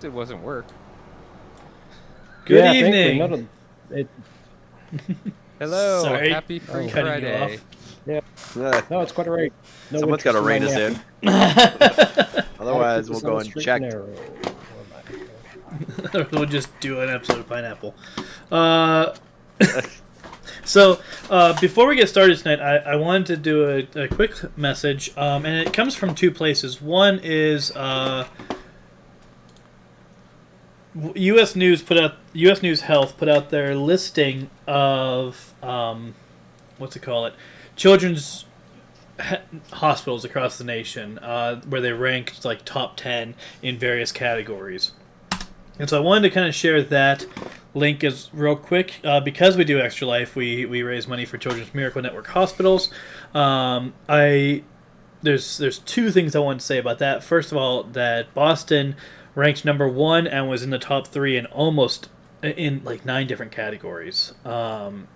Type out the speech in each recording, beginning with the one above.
it wasn't work. Good yeah, evening. Thankfully, Hello, Sorry, happy Free cutting you Friday. off. yeah. No, it's quite all right. No Someone's got to rein us in. Otherwise, we'll go unchecked. We'll just do an episode of Pineapple. So, before we get started tonight, I wanted to do a quick message, and it comes from two places. One is U.S. News Health put out their listing of children's hospitals across the nation, where they ranked like top 10 in various categories. And so I wanted to kind of share that link as real quick. Because we do Extra Life, we raise money for Children's Miracle Network hospitals. There's two things I want to say about that. First of all, that Boston ranked number 1 and was in the top 3 in almost in like 9 different categories, and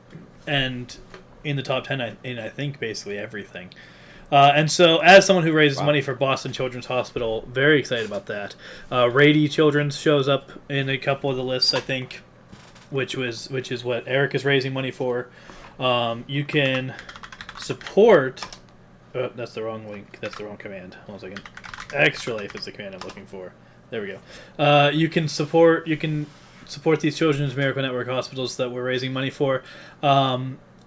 in the top 10 in I think basically everything. And so, as someone who raises money for Boston Children's Hospital, very excited about that. Rady Children's shows up in a couple of the lists, I think, which is what Eric is raising money for. You can support. Oh, that's the wrong link. That's the wrong command. Hold on a second. Extra Life is the command I'm looking for. There we go. You can support these Children's Miracle Network hospitals that we're raising money for.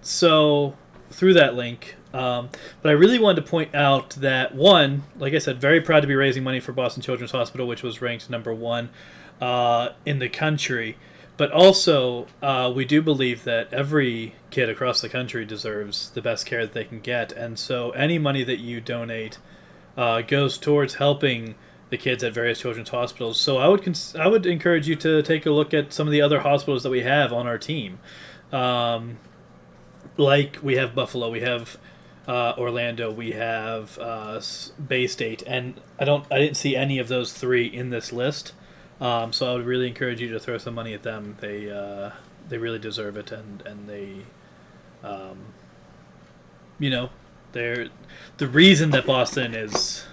So through that link. But I really wanted to point out that, one, like I said, very proud to be raising money for Boston Children's Hospital, which was ranked number 1 in the country. But also, we do believe that every kid across the country deserves the best care that they can get. And so any money that you donate goes towards helping the kids at various children's hospitals. So I would encourage you to take a look at some of the other hospitals that we have on our team. Like we have Buffalo, we have Orlando, we have Bay State, and I didn't see any of those 3 in this list. So I would really encourage you to throw some money at them. They really deserve it, and they, they're the reason that Boston is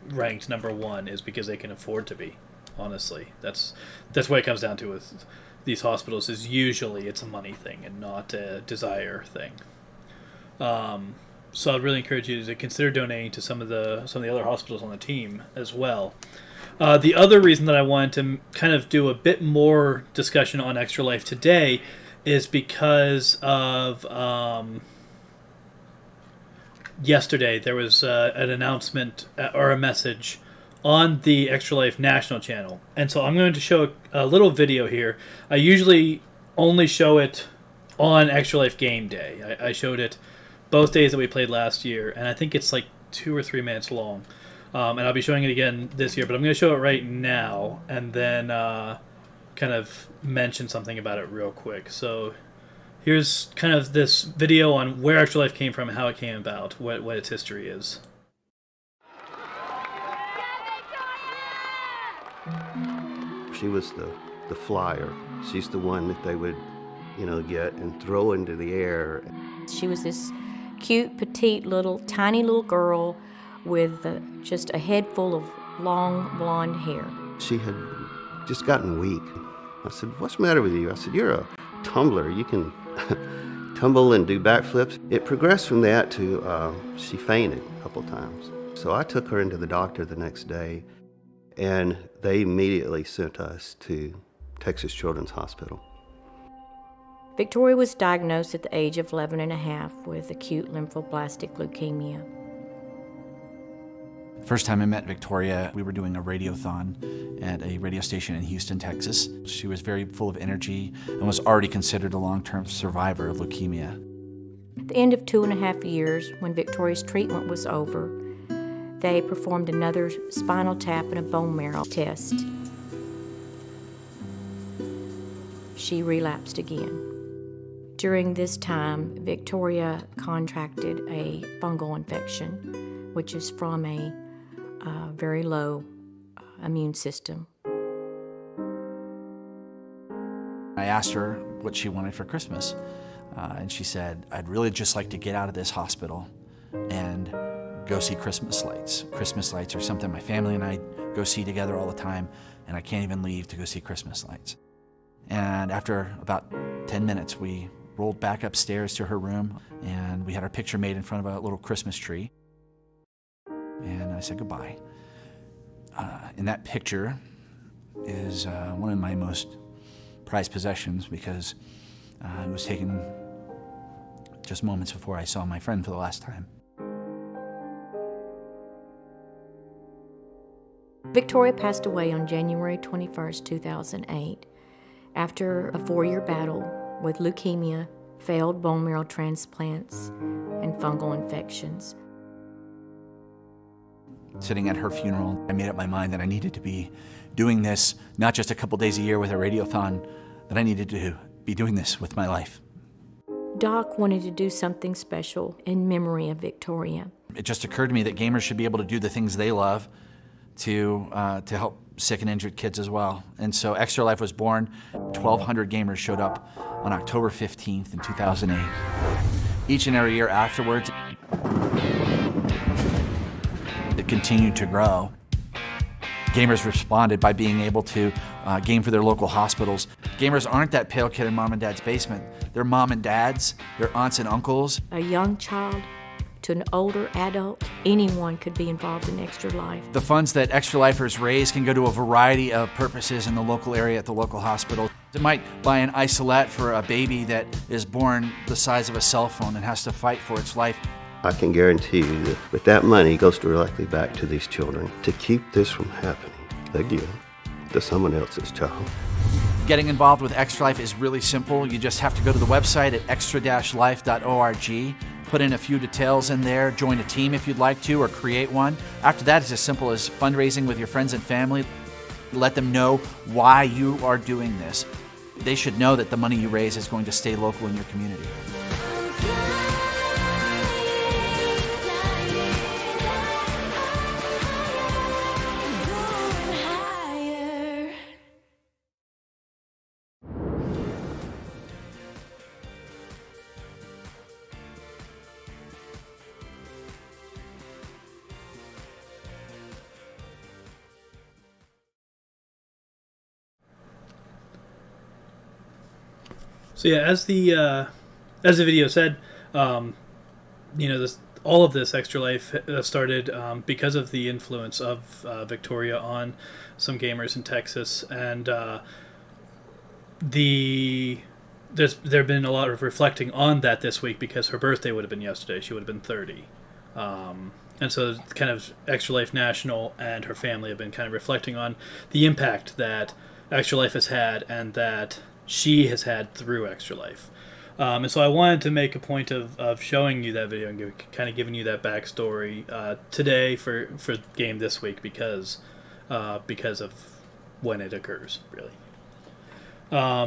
ranked number 1 is because they can afford to be. Honestly, that's what it comes down to with these hospitals. Is usually it's a money thing and not a desire thing. So I'd really encourage you to consider donating to some of the other hospitals on the team as well. The other reason that I wanted to kind of do a bit more discussion on Extra Life today is because of yesterday there was an announcement or a message on the Extra Life National channel. And so I'm going to show a little video here. I usually only show it on Extra Life Game Day. I showed it both days that we played last year, and I think it's like 2 or 3 minutes long. And I'll be showing it again this year, but I'm going to show it right now and then kind of mention something about it real quick. So here's kind of this video on where Extra Life came from, how it came about, what its history is. She was the flyer. She's the one that they would, get and throw into the air. She was this cute, petite, tiny little girl with just a head full of long blonde hair. She had just gotten weak. I said, "What's the matter with you?" I said, "You're a tumbler. You can tumble and do backflips." It progressed from that to she fainted a couple times. So I took her into the doctor the next day, and they immediately sent us to Texas Children's Hospital. Victoria was diagnosed at the age of 11 and a half with acute lymphoblastic leukemia. First time I met Victoria, we were doing a radiothon at a radio station in Houston, Texas. She was very full of energy and was already considered a long-term survivor of leukemia. At the end of 2.5 years, when Victoria's treatment was over, they performed another spinal tap and a bone marrow test. She relapsed again. During this time, Victoria contracted a fungal infection, which is from a very low immune system. I asked her what she wanted for Christmas, and she said, "I'd really just like to get out of this hospital and go see Christmas lights. Christmas lights are something my family and I go see together all the time, and I can't even leave to go see Christmas lights. And after about 10 minutes, we rolled back upstairs to her room, and we had our picture made in front of a little Christmas tree. And I said goodbye. In that picture is one of my most prized possessions, because it was taken just moments before I saw my friend for the last time. Victoria passed away on January 21st, 2008, after a 4-year battle with leukemia, failed bone marrow transplants, and fungal infections. Sitting at her funeral, I made up my mind that I needed to be doing this not just a couple days a year with a radiothon, that I needed to be doing this with my life. Doc wanted to do something special in memory of Victoria. It just occurred to me that gamers should be able to do the things they love to help sick and injured kids as well. And so Extra Life was born. 1,200 gamers showed up on October 15th in 2008. Each and every year afterwards, it continued to grow. Gamers responded by being able to game for their local hospitals. Gamers aren't that pale kid in mom and dad's basement. They're mom and dads, they're aunts and uncles. A young child to an older adult, anyone could be involved in Extra Life. The funds that Extra Lifers raise can go to a variety of purposes in the local area at the local hospital. It might buy an isolette for a baby that is born the size of a cell phone and has to fight for its life. I can guarantee you that with that money goes directly back to these children to keep this from happening again to someone else's child. Getting involved with Extra Life is really simple. You just have to go to the website at extra-life.org, put in a few details in there, join a team if you'd like to, or create one. After that, it's as simple as fundraising with your friends and family. Let them know why you are doing this. They should know that the money you raise is going to stay local in your community. So yeah, as the video said, all of this Extra Life started because of the influence of Victoria on some gamers in Texas, and there have been a lot of reflecting on that this week, because her birthday would have been yesterday. She would have been 30. And so kind of Extra Life National and her family have been kind of reflecting on the impact that Extra Life has had and that she has had through Extra Life. And so I wanted to make a point of showing you that video and kind of giving you that backstory today for game this week, because of when it occurs, really.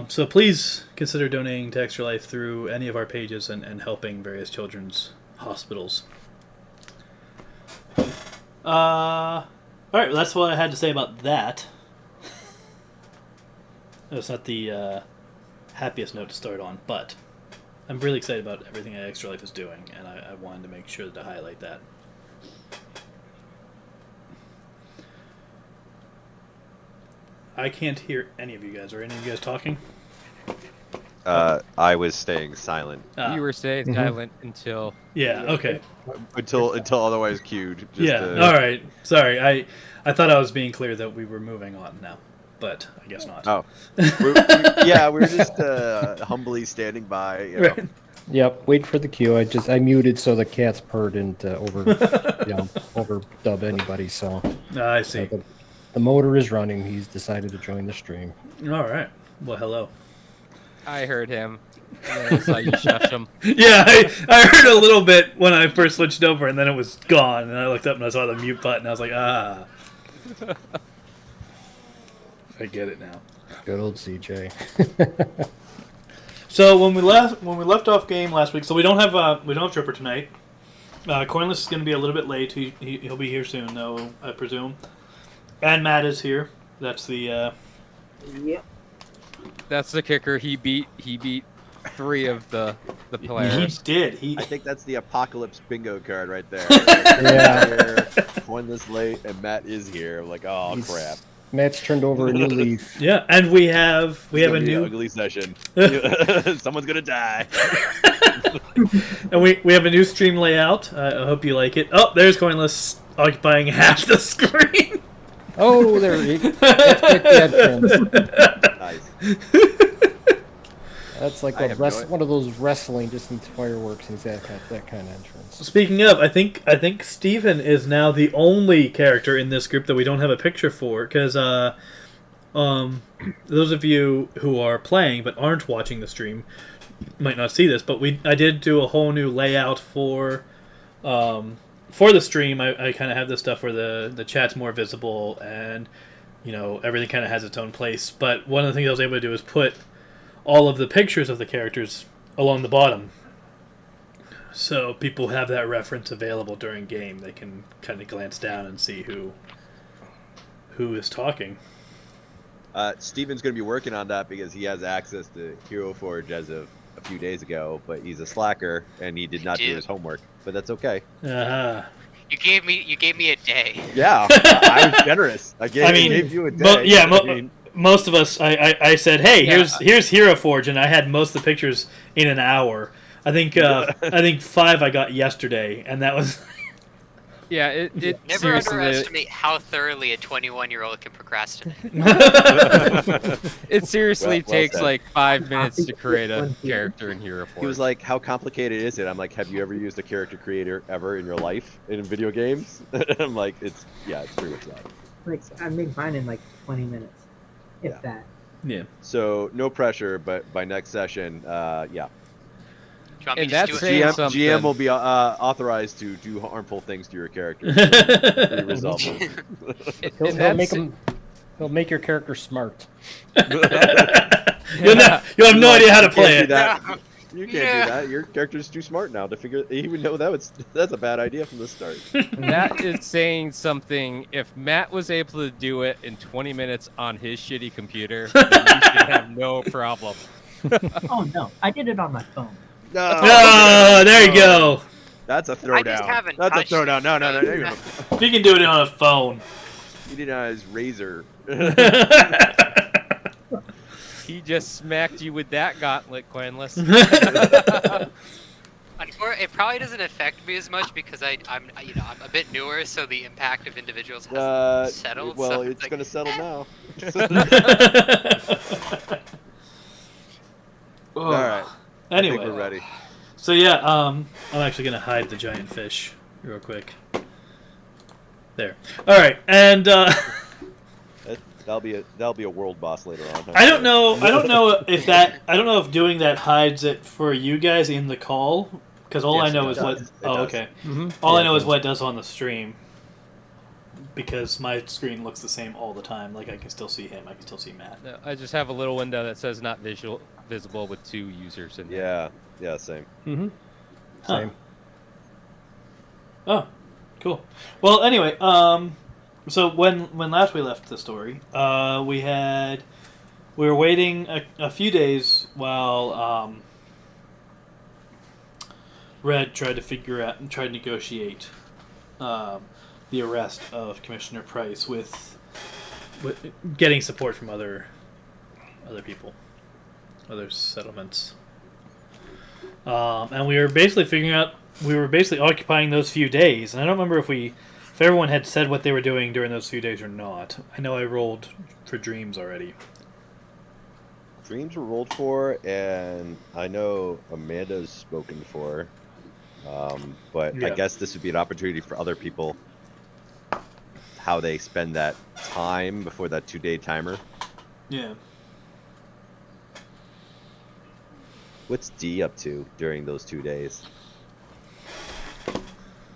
So please consider donating to Extra Life through any of our pages and helping various children's hospitals. All right, well, that's what I had to say about that. That's not the happiest note to start on, but I'm really excited about everything that Extra Life is doing, and I wanted to make sure to highlight that. I can't hear any of you guys. Are any of you guys talking? I was staying silent. You were staying silent until... Yeah, okay. Until otherwise cued. All right. Sorry, I thought I was being clear that we were moving on now, but I guess not. Oh. we were just humbly standing by. You know. Right. Yep, wait for the cue. I muted so the cat's purr didn't overdub anybody, so... I see. The motor is running. He's decided to join the stream. All right. Well, hello. I heard him. And then I saw you shush him. Yeah, I heard a little bit when I first switched over, and then it was gone. And I looked up and I saw the mute button. I was like, ah. I get it now. Good old CJ. So when we left off game last week, so we don't have Tripper tonight. Cornless is going to be a little bit late. He'll be here soon, though, I presume. And Matt is here. That's the That's the kicker. He beat 3 of the He players. did. He I think that's the apocalypse bingo card right there. Yeah. Here, Coinless late, and Matt is here. I'm like, oh He's- crap. Matt's turned over a new leaf. yeah, and we have It's a gonna be an new ugly session. Someone's gonna die. and we have a new stream layout. I hope you like it. Oh, there's Coinless occupying half the screen. Oh, there he is. That's like the entrance. Nice. That's like I have no- one of those wrestling, just needs fireworks and that kind of entrance. Speaking of, I think Steven is now the only character in this group that we don't have a picture for, because those of you who are playing but aren't watching the stream might not see this, but I did do a whole new layout for the stream. I kind of have this stuff where the chat's more visible and everything kind of has its own place. But one of the things I was able to do is put all of the pictures of the characters along the bottom, so people have that reference available during game. They can kind of glance down and see who is talking. Steven's going to be working on that because he has access to Hero Forge as of a few days ago, but he's a slacker and he did not do his homework. But that's okay. Uh-huh. You gave me a day. Yeah, I was generous. I gave you a day. Most of us, I said, hey, here's Hero Forge, and I had most of the pictures in an hour. I think 5 I got yesterday, and that was. Yeah, it Never seriously, underestimate how thoroughly a 21-year-old can procrastinate. it seriously Well takes said. like 5 minutes to create a character in Hero Forge. He was like, how complicated is it? I'm like, have you ever used a character creator ever in your life in video games? I'm like, it's pretty much that. Like, I made mine in like 20 minutes, if that. Yeah. So no pressure, but by next session, Do you want me And to just that's do saying it? something. GM will be authorized to do harmful things to your character. To resolve them. He'll make your character smart. You'll have no idea how to play it. You can't do that. Your character's too smart now to figure. He would know that's a bad idea from the start. That is saying something. If Matt was able to do it in 20 minutes on his shitty computer, then you should have no problem. Oh no, I did it on my phone. No, Oh, there you go. That's a I just throwdown. haven't That's a touched throwdown. No, it. you don't. You can do it on a phone. He did it on his razor. He just smacked you with that gauntlet, Quenless. It probably doesn't affect me as much because I'm a bit newer, so the impact of individuals hasn't settled. Well, so it's like, gonna settle now. All right. I think Anyway, we're ready. so yeah, I'm actually gonna hide the giant fish real quick. There. All right, and That'll be a world boss later on. Huh? I don't know if doing that hides it for you guys in the call, because all Yes, I know it is what. does. It Oh, does. okay. Mm-hmm. All I know is what it does on the stream. Because my screen looks the same all the time. Like I can still see him, I can still see Matt. No, I just have a little window that says not visible with 2 users in there. Yeah, same. Mm-hmm. Huh. Same. Oh, cool. Well, anyway, so when last we left the story, we were waiting a few days while Red tried to negotiate the arrest of Commissioner Price with getting support from other people, other settlements, and we were basically occupying those few days, and I don't remember if everyone had said what they were doing during those few days or not. I know I rolled for dreams already. Dreams were rolled for, and I know Amanda's spoken for. But I Yeah. guess this would be an opportunity for other people, how they spend that time before that 2-day timer. Yeah. What's D up to during those 2 days?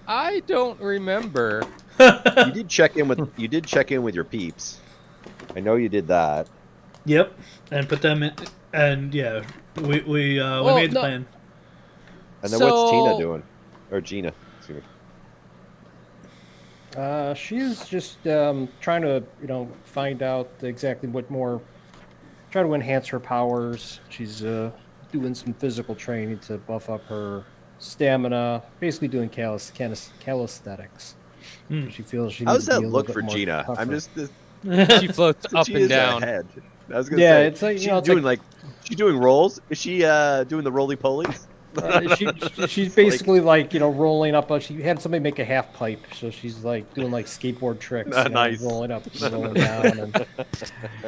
I don't remember. You did check in with your peeps. I know you did that. Yep. And put them in, and yeah, we made the plan. And then what's So- Tina doing? Or Gina, excuse me. She's just trying to, find out exactly what more, try to enhance her powers. She's doing some physical training to buff up her stamina, basically doing calisthenics. She feels she How needs does to be that a look little for bit more Gina? tougher. I'm just She floats up she and is down. ahead. I was gonna Yeah, say it's like, she's you know, it's doing like- she's doing rolls. Is she doing the roly polies? She's It's basically like, you know, rolling up. She had somebody make a half pipe, so she's like doing like skateboard tricks, you know, Nice. rolling up, and rolling down, and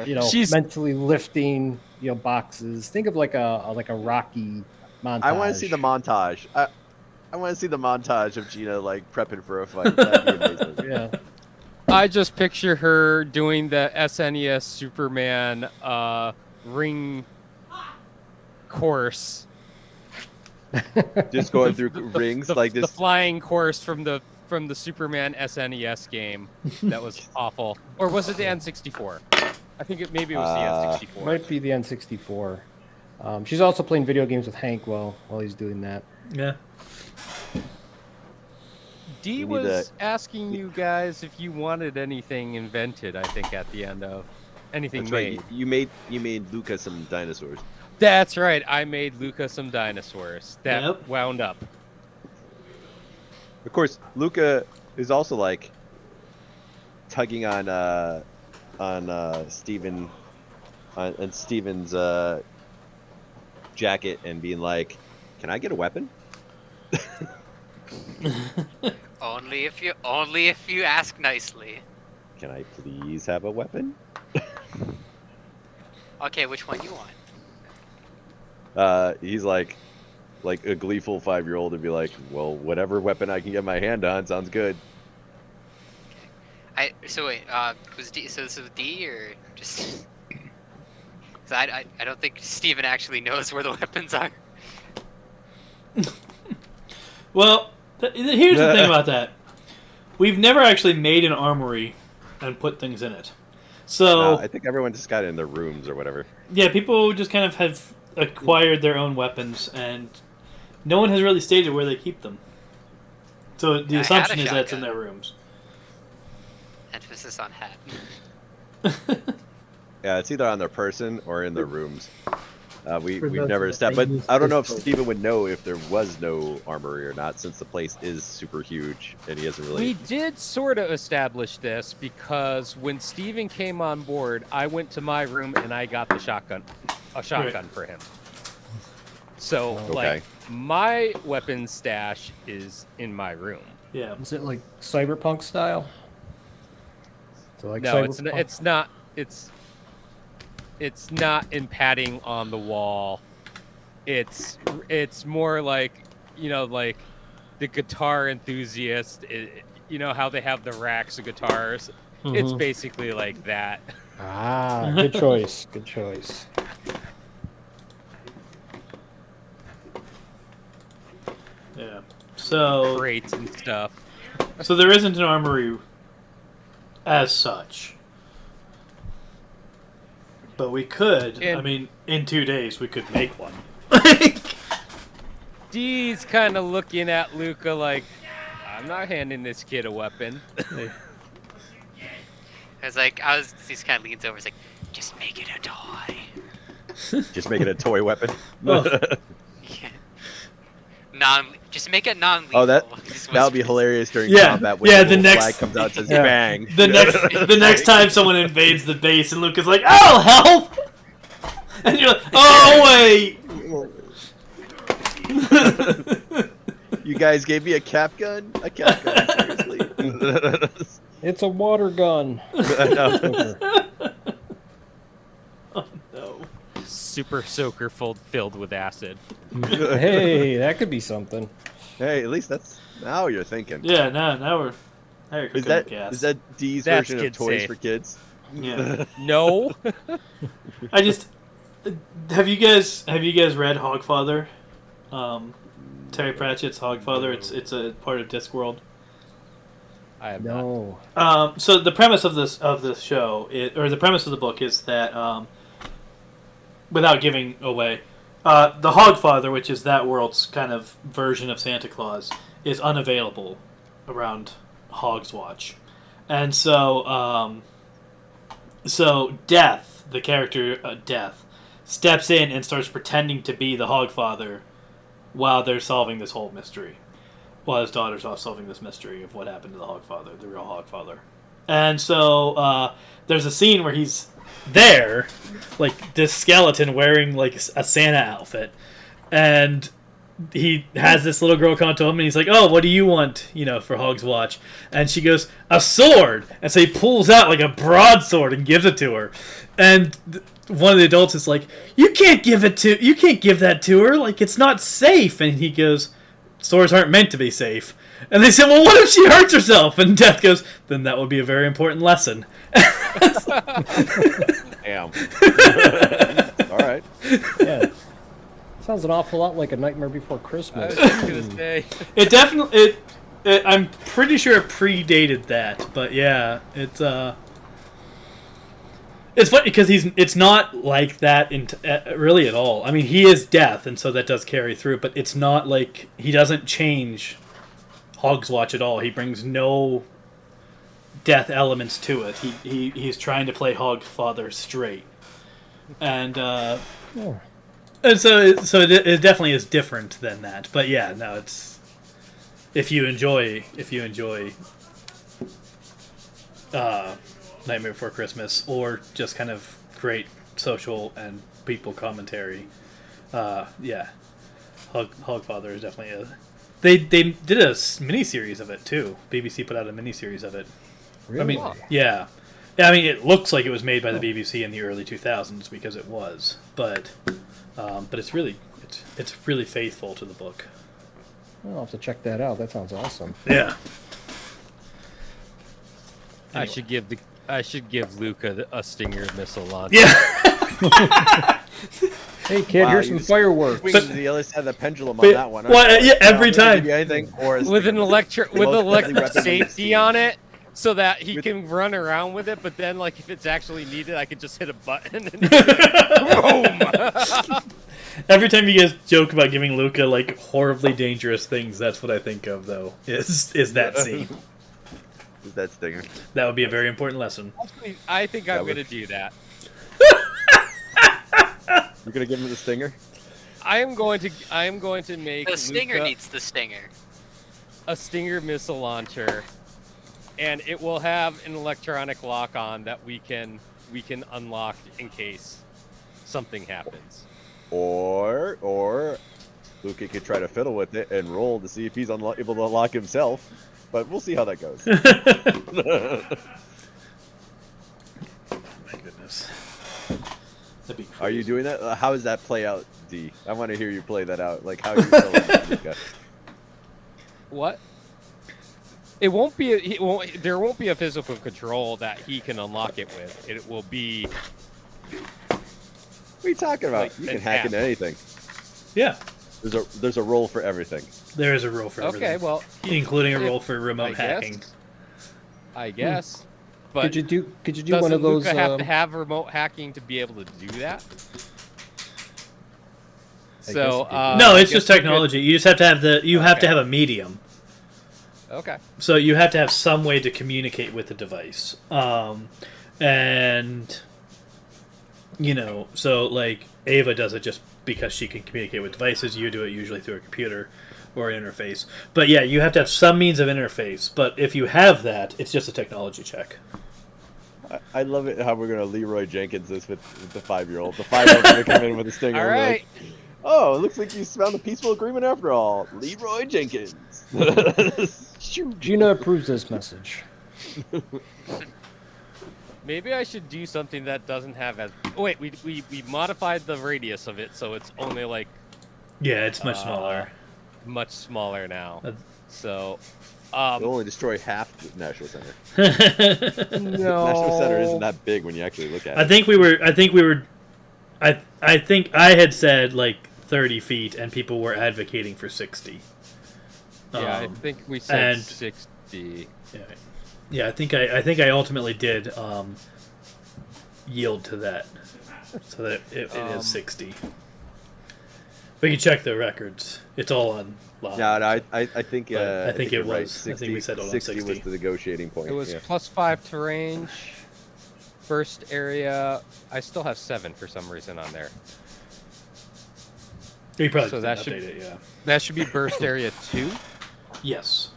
you know, She's- mentally lifting, you know, boxes. Think of like a Rocky montage. I want to see the montage. I want to see the montage of Gina like prepping for a fight. That'd be amazing. Yeah. I just picture her doing the SNES Superman ring course. Just going through rings like The this. flying course from the Superman SNES game. That was awful. Or was it the N64? I think maybe it was the N64. Might be the N64. She's also playing video games with Hank while he's doing that. Yeah. Dee We need was asking you guys if you wanted anything invented, I think, at the end of anything That's made. right. You made Luca some dinosaurs. That's right. I made Luca some dinosaurs that wound up. Of course, Luca is also like tugging on Steven and Steven's jacket and being like, "Can I get a weapon?" Only if you ask nicely. Can I please have a weapon? Okay, which one you want? He's like a gleeful 5-year-old and be like, "Well, whatever weapon I can get my hand on sounds good." So wait, was D? So this was D or just? So I don't think Steven actually knows where the weapons are. Well, here's the thing about that. We've never actually made an armory and put things in it. So I think everyone just got it in their rooms or whatever. yeah, people just kind of have acquired their own weapons, and no one has really stated where they keep them. So the assumption is that it's in their rooms. Emphasis on hat. Yeah, it's either on their person or in their rooms. We've those never that established, they but use I don't know if pistol. Steven would know if there was no armory or not, since the place is super huge and he hasn't really. We did sort of establish this because when Steven came on board, I went to my room and I got a shotgun for him. So, like, my weapon stash is in my room. Yeah. Is it like cyberpunk style? So like No, cyberpunk? it's not. It's not in padding on the wall. It's more like, you know, like the guitar enthusiast. You know how they have the racks of guitars. It's basically like that. Ah, good choice. Good choice. Yeah. So Crates and stuff. So there isn't an armory as such. But we could. I mean, in 2 days we could make one. Dee's kind of looking at Luca like, I'm not handing this kid a weapon. He kind of leans over. He's like, just make it a toy. Just make it a toy weapon. Just make it non-lethal. Oh, that'll be hilarious during combat when the flag comes out and says bang. The next time someone invades the base and Luke is like, "I'll help," and you're like, "Oh wait." You guys gave me a cap gun? A cap gun, seriously? It's a water gun. I know. Oh no. Super soaker filled with acid. Hey, that could be something. Hey, at least that's now you're thinking. Yeah, now you're cooking with gas. Is that D's That's version of kid toys safe. for kids? Yeah. No. I just have you guys read Hogfather? Terry Pratchett's Hogfather. It's a part of Discworld. I have No. So the premise of this show, or the premise of the book, is that without giving away, the Hogfather, which is that world's kind of version of Santa Claus, is unavailable around Hogswatch, and so Death, the character Death, steps in and starts pretending to be the Hogfather while they're solving this whole mystery. While his daughter's off solving this mystery of what happened to the Hogfather, the real Hogfather. And so there's a scene where he's there, like this skeleton wearing like a Santa outfit, and he has this little girl come to him and he's like, "Oh, what do you want, for Hog's Watch?" And she goes, "A sword." And so he pulls out like a broadsword and gives it to her. And one of the adults is like, you can't give that to her, like it's not safe." And he goes, "Swords aren't meant to be safe." And they said, "Well, what if she hurts herself?" And Death goes, "Then that would be a very important lesson." Damn. All right. Yeah. Sounds an awful lot like A Nightmare Before Christmas. I was just gonna say. It definitely. I'm pretty sure it predated that, but yeah, it's funny because it's not like that really at all. I mean, he is Death, and so that does carry through, but it's not like he doesn't change Hog's Watch at all. He brings no Death elements to it. He's trying to play Hogfather straight, and and so it definitely is different than that. But yeah, no, it's if you enjoy Nightmare Before Christmas, or just kind of great social and people commentary. Yeah, Hogfather is definitely a. They did a miniseries of it too. BBC put out a miniseries of it. Really? I mean, yeah. I mean, it looks like it was made by the BBC in the early 2000s because it was, but it's really faithful to the book. I'll have to check that out. That sounds awesome. Yeah. Anyway. I should give Luca a Stinger missile launcher. Yeah. Hey kid, here's some fireworks. Swing to the other side of the pendulum on that one. Well, yeah, every time. With an electric safety on it, so that he can run around with it. But then, like, if it's actually needed, I could just hit a button and boom. Every time you guys joke about giving Luca like horribly dangerous things, that's what I think of though. Is that scene? Is that Stinger? That would be a very important lesson. Actually, I think I'm going to do that. You're gonna give him the Stinger? I am going to make The Stinger Luca needs the Stinger. a Stinger missile launcher, and it will have an electronic lock on that we can unlock in case something happens. Or Luca could try to fiddle with it and roll to see if he's able to unlock himself. But we'll see how that goes. My goodness. Are you doing that? How does that play out, D? I want to hear you play that out. Like, how are you feeling, Luca? What? There won't be a physical control that he can unlock it with. It will be. What are you talking about? Like you can hack into anything. Yeah. There's a role for everything. There is a role for everything. Okay, well, including a role for remote hacking. I guess. But could you do one of those? Luca have to have remote hacking to be able to do that? So no, it's just technology. You just have to have have to have a medium. Okay. So you have to have some way to communicate with the device, and so like Ava does it just because she can communicate with devices. You do it usually through a computer or an interface. But yeah, you have to have some means of interface. But if you have that, it's just a technology check. I love it how we're gonna Leroy Jenkins this with the 5-year-old. The 5-year-old's gonna come in with a Stinger. All right. Like, oh, it looks like you found a peaceful agreement after all. Leroy Jenkins. Gina approves this message. Maybe I should do something that doesn't have as. Oh, wait, we modified the radius of it, so it's only like. Yeah, it's much smaller. Much smaller now. So. It'll only destroy half the National Center. No. National Center isn't that big when you actually look at it. I think I had said like 30 feet, and people were advocating for 60. Yeah, I think we said 60. Yeah, I think I ultimately did yield to that, so that it is 60. But you check the records; it's all on. Yeah, no, I think I think it was. Right. 60, I think we settled on 60. was the negotiating point. It was +5 to range. burst area. I still have 7 for some reason on there. You probably So didn't that should update it, yeah. That should be burst area 2. Yes.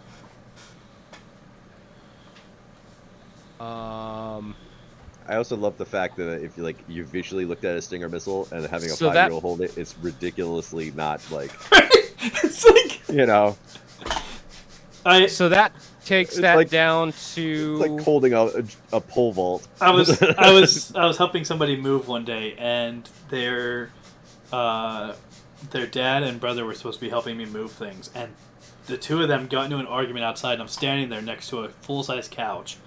I also love the fact that if you visually looked at a Stinger missile and having a So 5-year-old hold it, it's ridiculously not like It's like So that takes It's that like- down it's to like holding a pole vault. I was helping somebody move one day, and their dad and brother were supposed to be helping me move things, and the two of them got into an argument outside, and I'm standing there next to a full-size couch.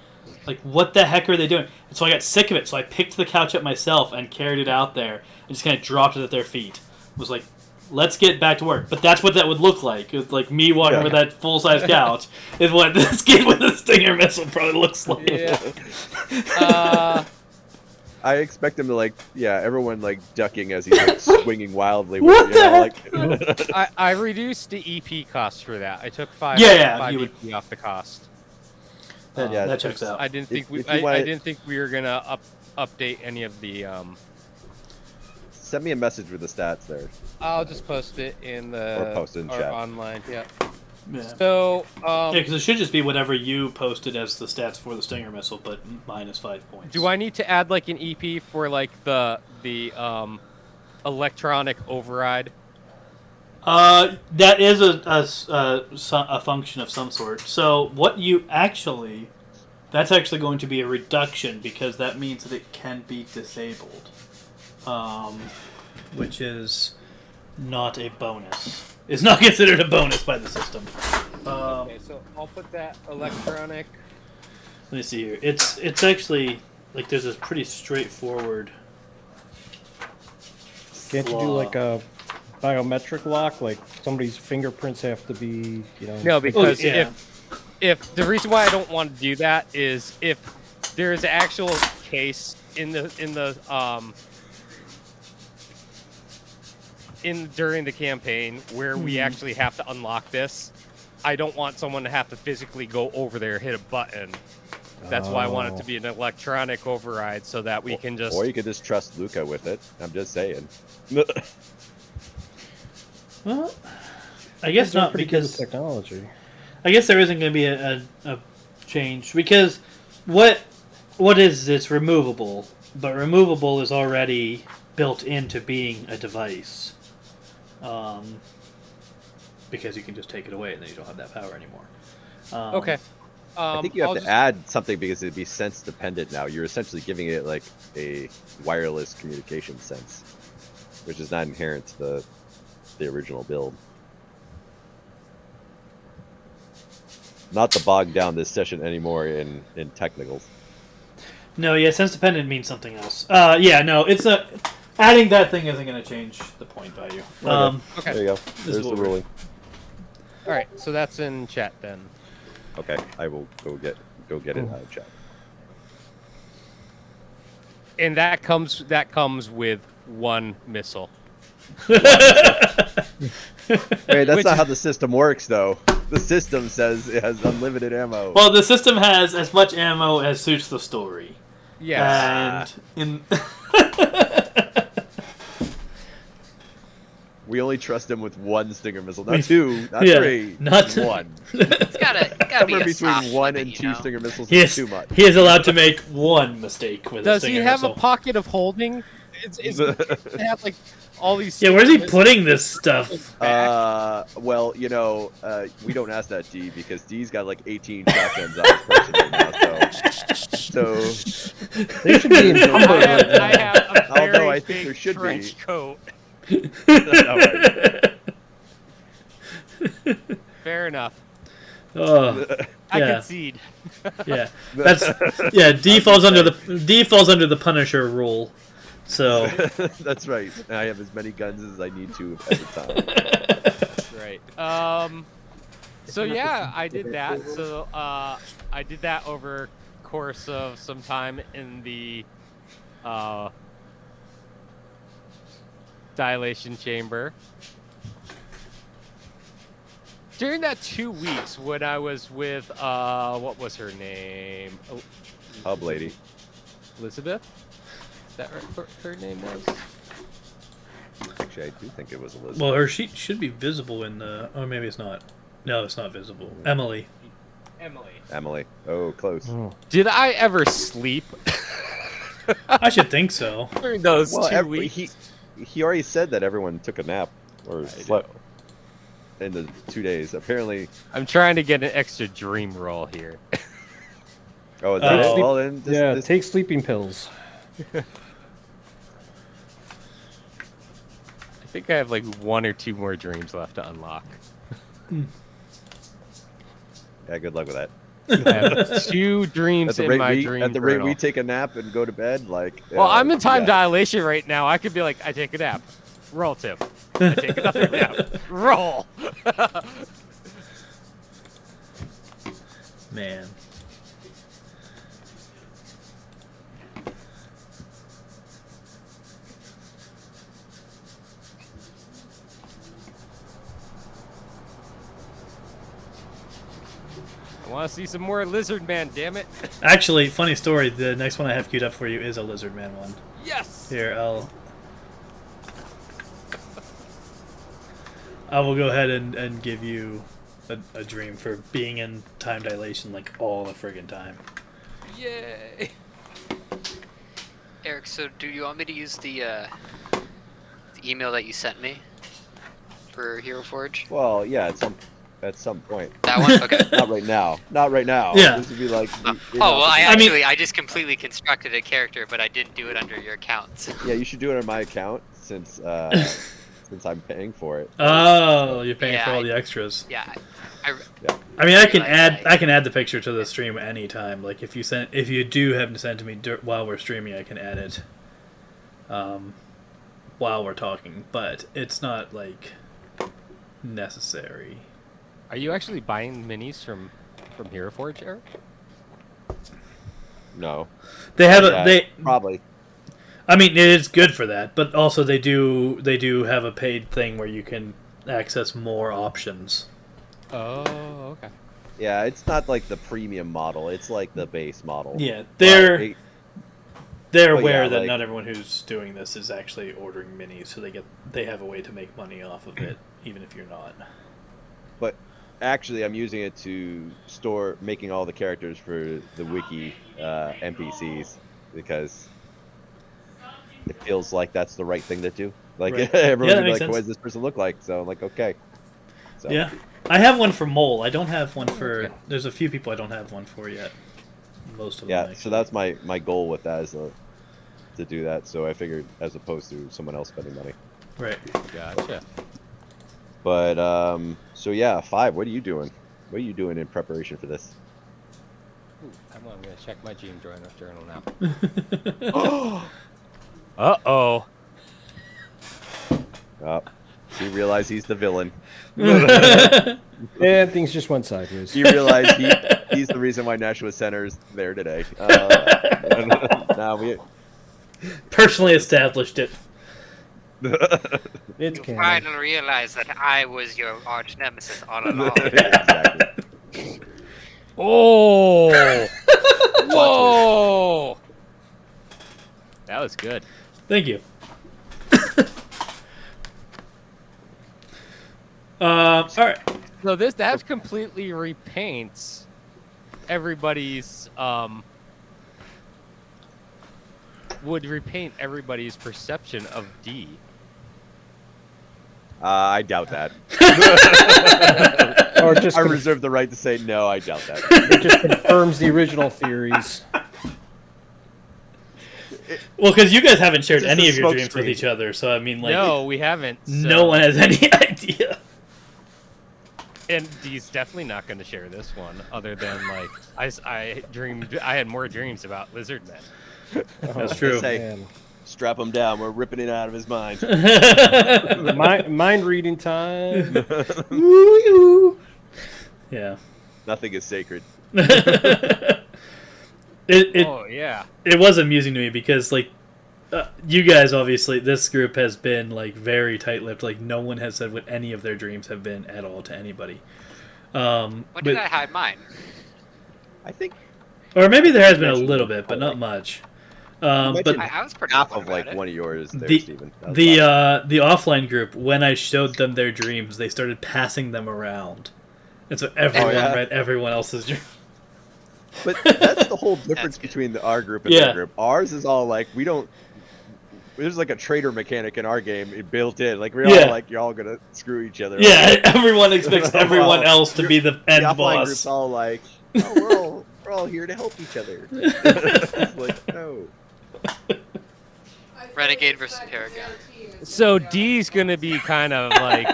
Like, what the heck are they doing? And so I got sick of it, so I picked the couch up myself and carried it out there and just kind of dropped it at their feet. It was like, let's get back to work. But that's what that would look like. It's like me walking with that full-size couch is what this kid with a Stinger missile probably looks like. Yeah. I expect him to everyone ducking as he's swinging wildly. What With, the heck? I reduced the EP cost for that. I took 5 you EP off the cost. That checks out. I didn't think I didn't think we were gonna update any of the. Send me a message with the stats there. I'll just post it in the Or post it in chat. online. Yeah. Yeah. So Because it should just be whatever you posted as the stats for the Stinger missile, but minus 5 points. do I need to add an EP for the electronic override? That is a function of some sort. So what you actually, that's actually going to be a reduction because that means that it can be disabled, which is not a bonus. It's not considered a bonus by the system. Okay, so I'll put that electronic. Let me see here. It's actually there's a pretty straightforward. Can't you do a biometric lock? Like somebody's fingerprints have to be, No, because yeah. if the reason why I don't want to do that is if there is an actual case during the campaign where we actually have to unlock this, I don't want someone to have to physically go over there, hit a button. That's why I want it to be an electronic override so that we can just. Or you could just trust Luca with it. I'm just saying. Well, I guess not pretty good because with technology. I guess there isn't going to be a change because what is it's removable, but removable is already built into being a device, because you can just take it away and then you don't have that power anymore. Okay. I think you have to add something because it'd be sense dependent now. You're essentially giving it a wireless communication sense, which is not inherent to the original build. Not to bog down this session anymore in technicals. No, yeah, sense dependent means something else. It's adding that thing isn't going to change the point value. Okay. There you go. There's the ruling. All right, so that's in chat then. Okay, I will go get it out of chat. And that comes with one missile. Wait, that's not how the system works, though. The system says it has unlimited ammo. Well, the system has as much ammo as suits the story. Yeah. And we only trust him with one Stinger missile, not two, not three, not one. It's gotta be Somewhere a soft between one limit, and two Stinger missiles he is is too much. he is allowed to make one mistake with a Does Stinger he have missile. a pocket of holding? It have all these. Yeah, where's he putting this stuff? Well, we don't ask that D because D's got 18 shotguns on his person right now, so They should be in number. I have a very Although I think big there should be. trench coat. Fair enough. Oh, I yeah. concede. Yeah, D falls under the Punisher rule. So that's right. I have as many guns as I need to at the time. Right. So yeah, I did that. So I did that over course of some time in the dilation chamber. During that 2 weeks when I was with what was her name? Hub lady. Elizabeth? Is that what her name was? Actually, I do think it was Elizabeth. Well, her sheet should be visible in the. Oh, maybe it's not. No, it's not visible. Emily. Emily. Oh, close. Oh. Did I ever sleep I should think so. during those Well, 2 weeks? he already said that everyone took a nap or slept in the 2 days. Apparently. I'm trying to get an extra dream roll here. Oh, is that Oh. well, then this, Take sleeping pills. I think I have like 1 or 2 more dreams left to unlock. Yeah, good luck with that. I have 2 dreams in my dream at the rate we journal. take a nap and go to bed, like. Well, I'm in time yeah. dilation right now. I could be like, I take a nap. Roll, Tim. I take another nap. Roll. Man. I want to see some more Lizard Man, damn it. Actually, funny story. The next one I have queued up for you is a Lizard Man one. Yes! Here, I will go ahead and give you a dream for being in time dilation like all the friggin' time. Yay! Eric, so do you want me to use the email that you sent me for Hero Forge? Well, yeah, at some point. That one? Okay. Not right now. Not right now. Yeah. This would be like. Oh, you know, well, I just completely constructed a character, but I didn't do it under your account. Yeah, you should do it on my account since since I'm paying for it. Oh, you're paying Yeah, for all the extras. Yeah. I mean, I can Like- add the picture to the stream anytime. Like if you do happen to send it to me while we're streaming, I can add it. While we're talking, but it's not like necessary. Are you actually buying minis from Hero Forge, Eric? No. They have Yeah, probably. I mean, it is good for that, but also they do have a paid thing where you can access more options. Oh, okay. Yeah, it's not like the premium model. It's like the base model. Yeah, But they're it- aware yeah, that like- not everyone who's doing this is actually ordering minis, so they have a way to make money off of it, even if you're not. But actually, I'm using it to store making all the characters for the wiki NPCs because it feels like that's the right thing to do. Like Right. everyone's Yeah, that gonna be makes like, "What sense. does this person look like?" So I'm like, "Okay." So, Yeah, I have one for Mole. I don't have one for. There's a few people I don't have one for yet. Most of them. Yeah. Actually. So that's my goal with that is to do that. So I figured as opposed to someone else spending money. Right. Gotcha. But so yeah, 5. What are you doing? What are you doing in preparation for this? Ooh, I'm gonna check my dream journal now. Uh-oh. He realized he's the villain. And things just went sideways. He realized he's the reason why Nashua Center is there today. Now we. Personally established it. It's You canon. finally realized that I was your arch nemesis all along. Exactly. Oh! Whoa! That was good. Thank you. All right. So that completely repaints everybody's would repaint everybody's perception of D. I doubt that. Or just I reserve the right to say no. I doubt that. it just confirms the original theories. Well, because you guys haven't shared It's any a of your smoke dreams with screen. each other, so I mean, like, No, we haven't. So. no one has any idea. And D's definitely not going to share this one, other than like I had more dreams about lizard men. That's true. Say, Man. strap him down. We're ripping it out of his mind. Mind reading time. Yeah. Nothing is sacred. It Oh yeah. it was amusing to me because like you guys obviously this group has been like very tight-lipped. Like no one has said what any of their dreams have been at all to anybody. When But- did I hide mine? I think or maybe there has been a little bit, but not much. But I was pretty half open of about like it. one of yours there, the Steven. That was the about the offline group, when I showed them their dreams, they started passing them around, and so everyone yeah? read everyone else's dream. But that's the whole difference good. between our group and Yeah. their group. Ours is all like, we don't. There's like a trader mechanic in our game built in. Like we're Yeah. all like, you're all gonna screw each other. Yeah, everyone expects Well, everyone else to be the end The offline group's boss. all like, oh, we're all here to help each other. It's like, no. Renegade versus Paragon. So D's gonna be kind of like.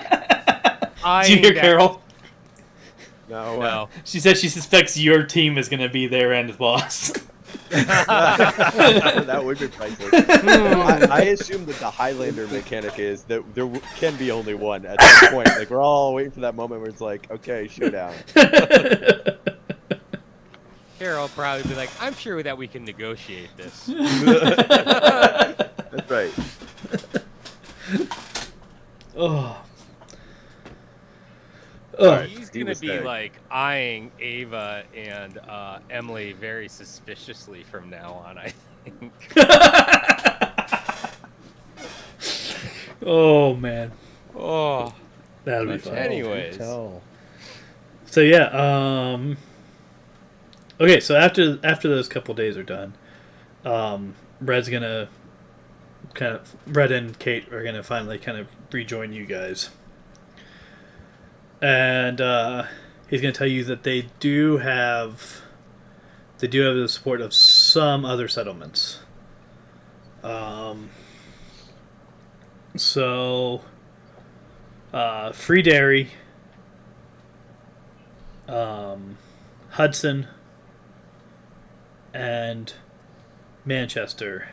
Do you hear Carol? No. No. She said she suspects your team is going to be their end boss. That would be priceless. I assume that the Highlander mechanic is that there can be only one at some point. Like we're all waiting for that moment where it's like, okay, showdown. Carol will probably be like, I'm sure that we can negotiate this. That's right. Oh. He's he gonna was be there. like eyeing Ava and Emily very suspiciously from now on, I think. Oh, man. Oh. That'll be fun. Anyways. Tell. So, yeah, okay, so after those couple days are done, Red's gonna Red and Kate are gonna finally kind of rejoin you guys. And he's going to tell you that they do have the support of some other settlements. So Free Dairy, Hudson, and Manchester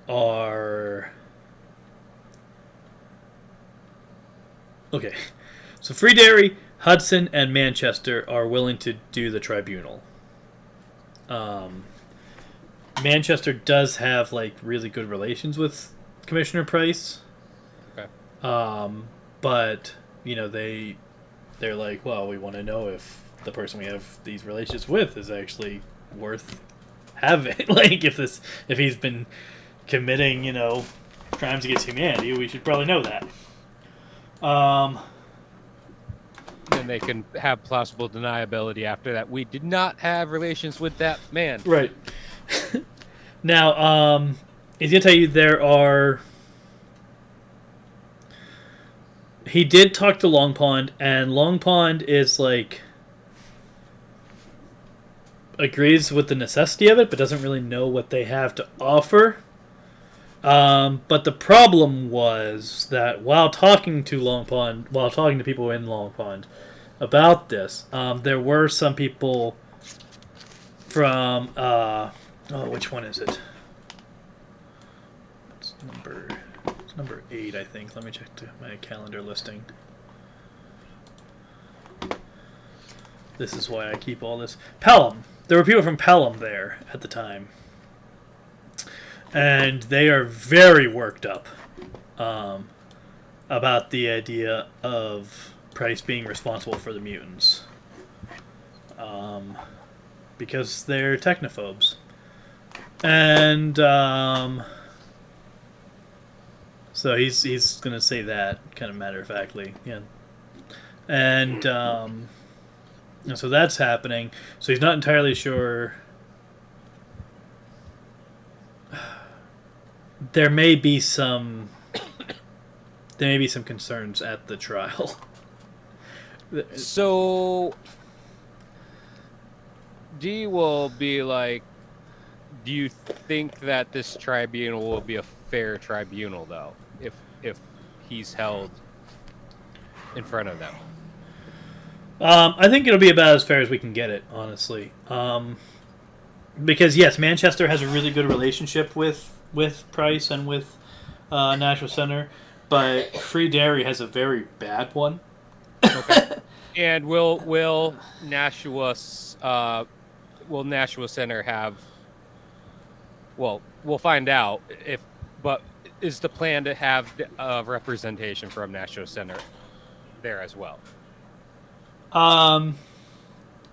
are. Okay, so Free Dairy, Hudson, and Manchester are willing to do the tribunal. Manchester does have like really good relations with Commissioner Price. Okay. But they're like, well, we want to know if the person we have these relations with is actually worth having. Like if he's been committing, crimes against humanity, we should probably know that. Then they can have plausible deniability after that. We did not have relations with that man. Right. Now, he's gonna tell you there are. He did talk to Long Pond, and Long Pond is like agrees with the necessity of it, but doesn't really know what they have to offer. But the problem was that while talking to people in Long Pond about this, there were some people from which one is it? It's number 8, I think. Let me check my calendar listing. This is why I keep all this. Pelham. There were people from Pelham there at the time. And they are very worked up about the idea of Price being responsible for the mutants. Because they're technophobes. And so he's going to say that kind of matter-of-factly. Yeah. And so that's happening. So he's not entirely sure. There may be some concerns at the trial. So D will be like, do you think that this tribunal will be a fair tribunal, though, if he's held in front of them? I think it'll be about as fair as we can get it, honestly. Because yes, Manchester has a really good relationship with Price and with Nashua Center, but Free Dairy has a very bad one. Okay. And will Nashua Center have? Well, we'll find out but is the plan to have representation from Nashua Center there as well?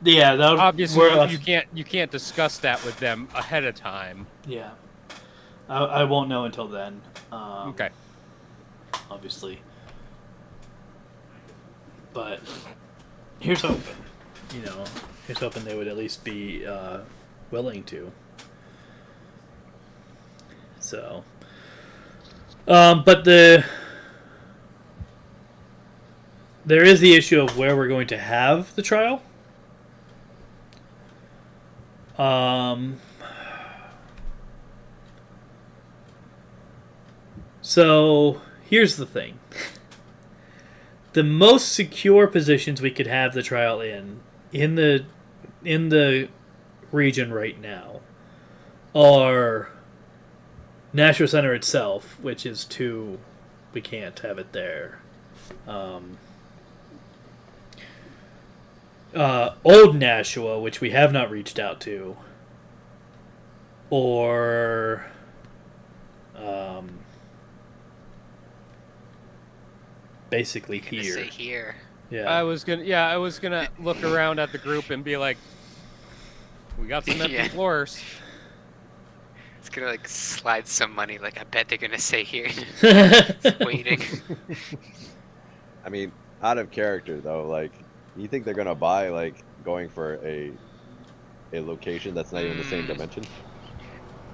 Yeah, that Obviously, you can't discuss that with them ahead of time. Yeah, I won't know until then. Okay. Obviously, but here's hoping. Here's hoping they would at least be willing to. So, but there is the issue of where we're going to have the trial. So here's the thing. The most secure positions we could have the trial in the region right now are Nashua Center itself, which is we can't have it there. Old Nashua, which we have not reached out to, or basically here. Say here. Yeah. I was gonna look around at the group and be like, we got some empty Yeah. floors. It's gonna like slide some money. Like I bet they're gonna say here. Just waiting. I mean, out of character though, like, you think they're gonna buy like going for a location that's not even the same dimension?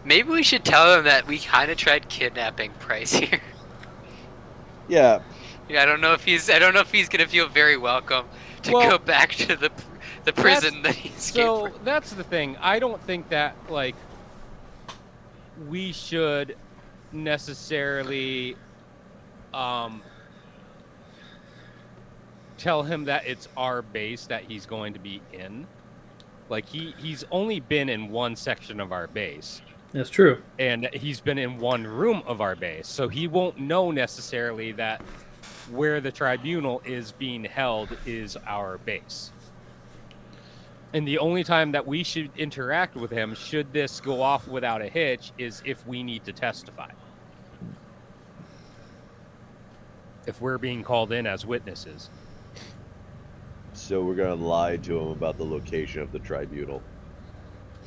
Maybe we should tell them that we kind of tried kidnapping Price here. Yeah. Yeah, I don't know if he's gonna feel very welcome to Well, go back to the prison that he escaped So from. that's the thing. I don't think that like we should necessarily tell him that it's our base that he's going to be in. Like he's only been in one section of our base. That's true. And he's been in one room of our base. So he won't know necessarily that where the tribunal is being held is our base. And the only time that we should interact with him, should this go off without a hitch, is if we need to testify. If we're being called in as witnesses. So we're gonna lie to him about the location of the tribunal.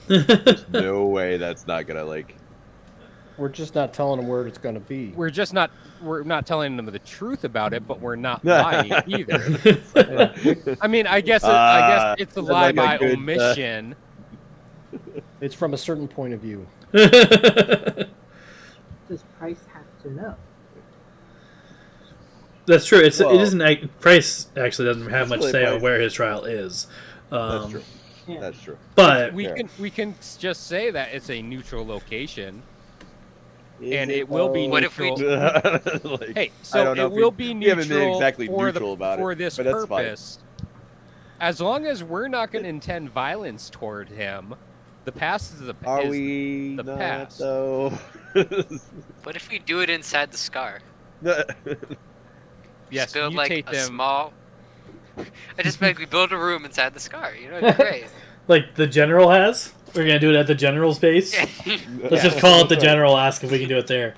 There's no way that's not gonna like. We're just not telling them where it's going to be. We're not telling them the truth about it, but we're not lying either. I mean, I guess it's a lie like a by good, omission. It's from a certain point of view. Does Price have to know? That's true. It Well, isn't. Price actually doesn't have much really say on Price. where his trial is. That's true. Yeah. That's true. But We can just say that it's a neutral location. Is And it will be What if we neutral. Like, Hey, I so don't know it if will be we haven't been neutral exactly for neutral about for it, this but that's fine. purpose. As long as we're not going to intend violence toward him, the past is the Are is we the not past. though? What if we do it inside the scar? Yes, Just build like mutate a them. small. I just like we build a room inside the scar. You know, it'd be great. like the general has, we're gonna do it at the general's base. Let's just call it the general. Ask if we can do it there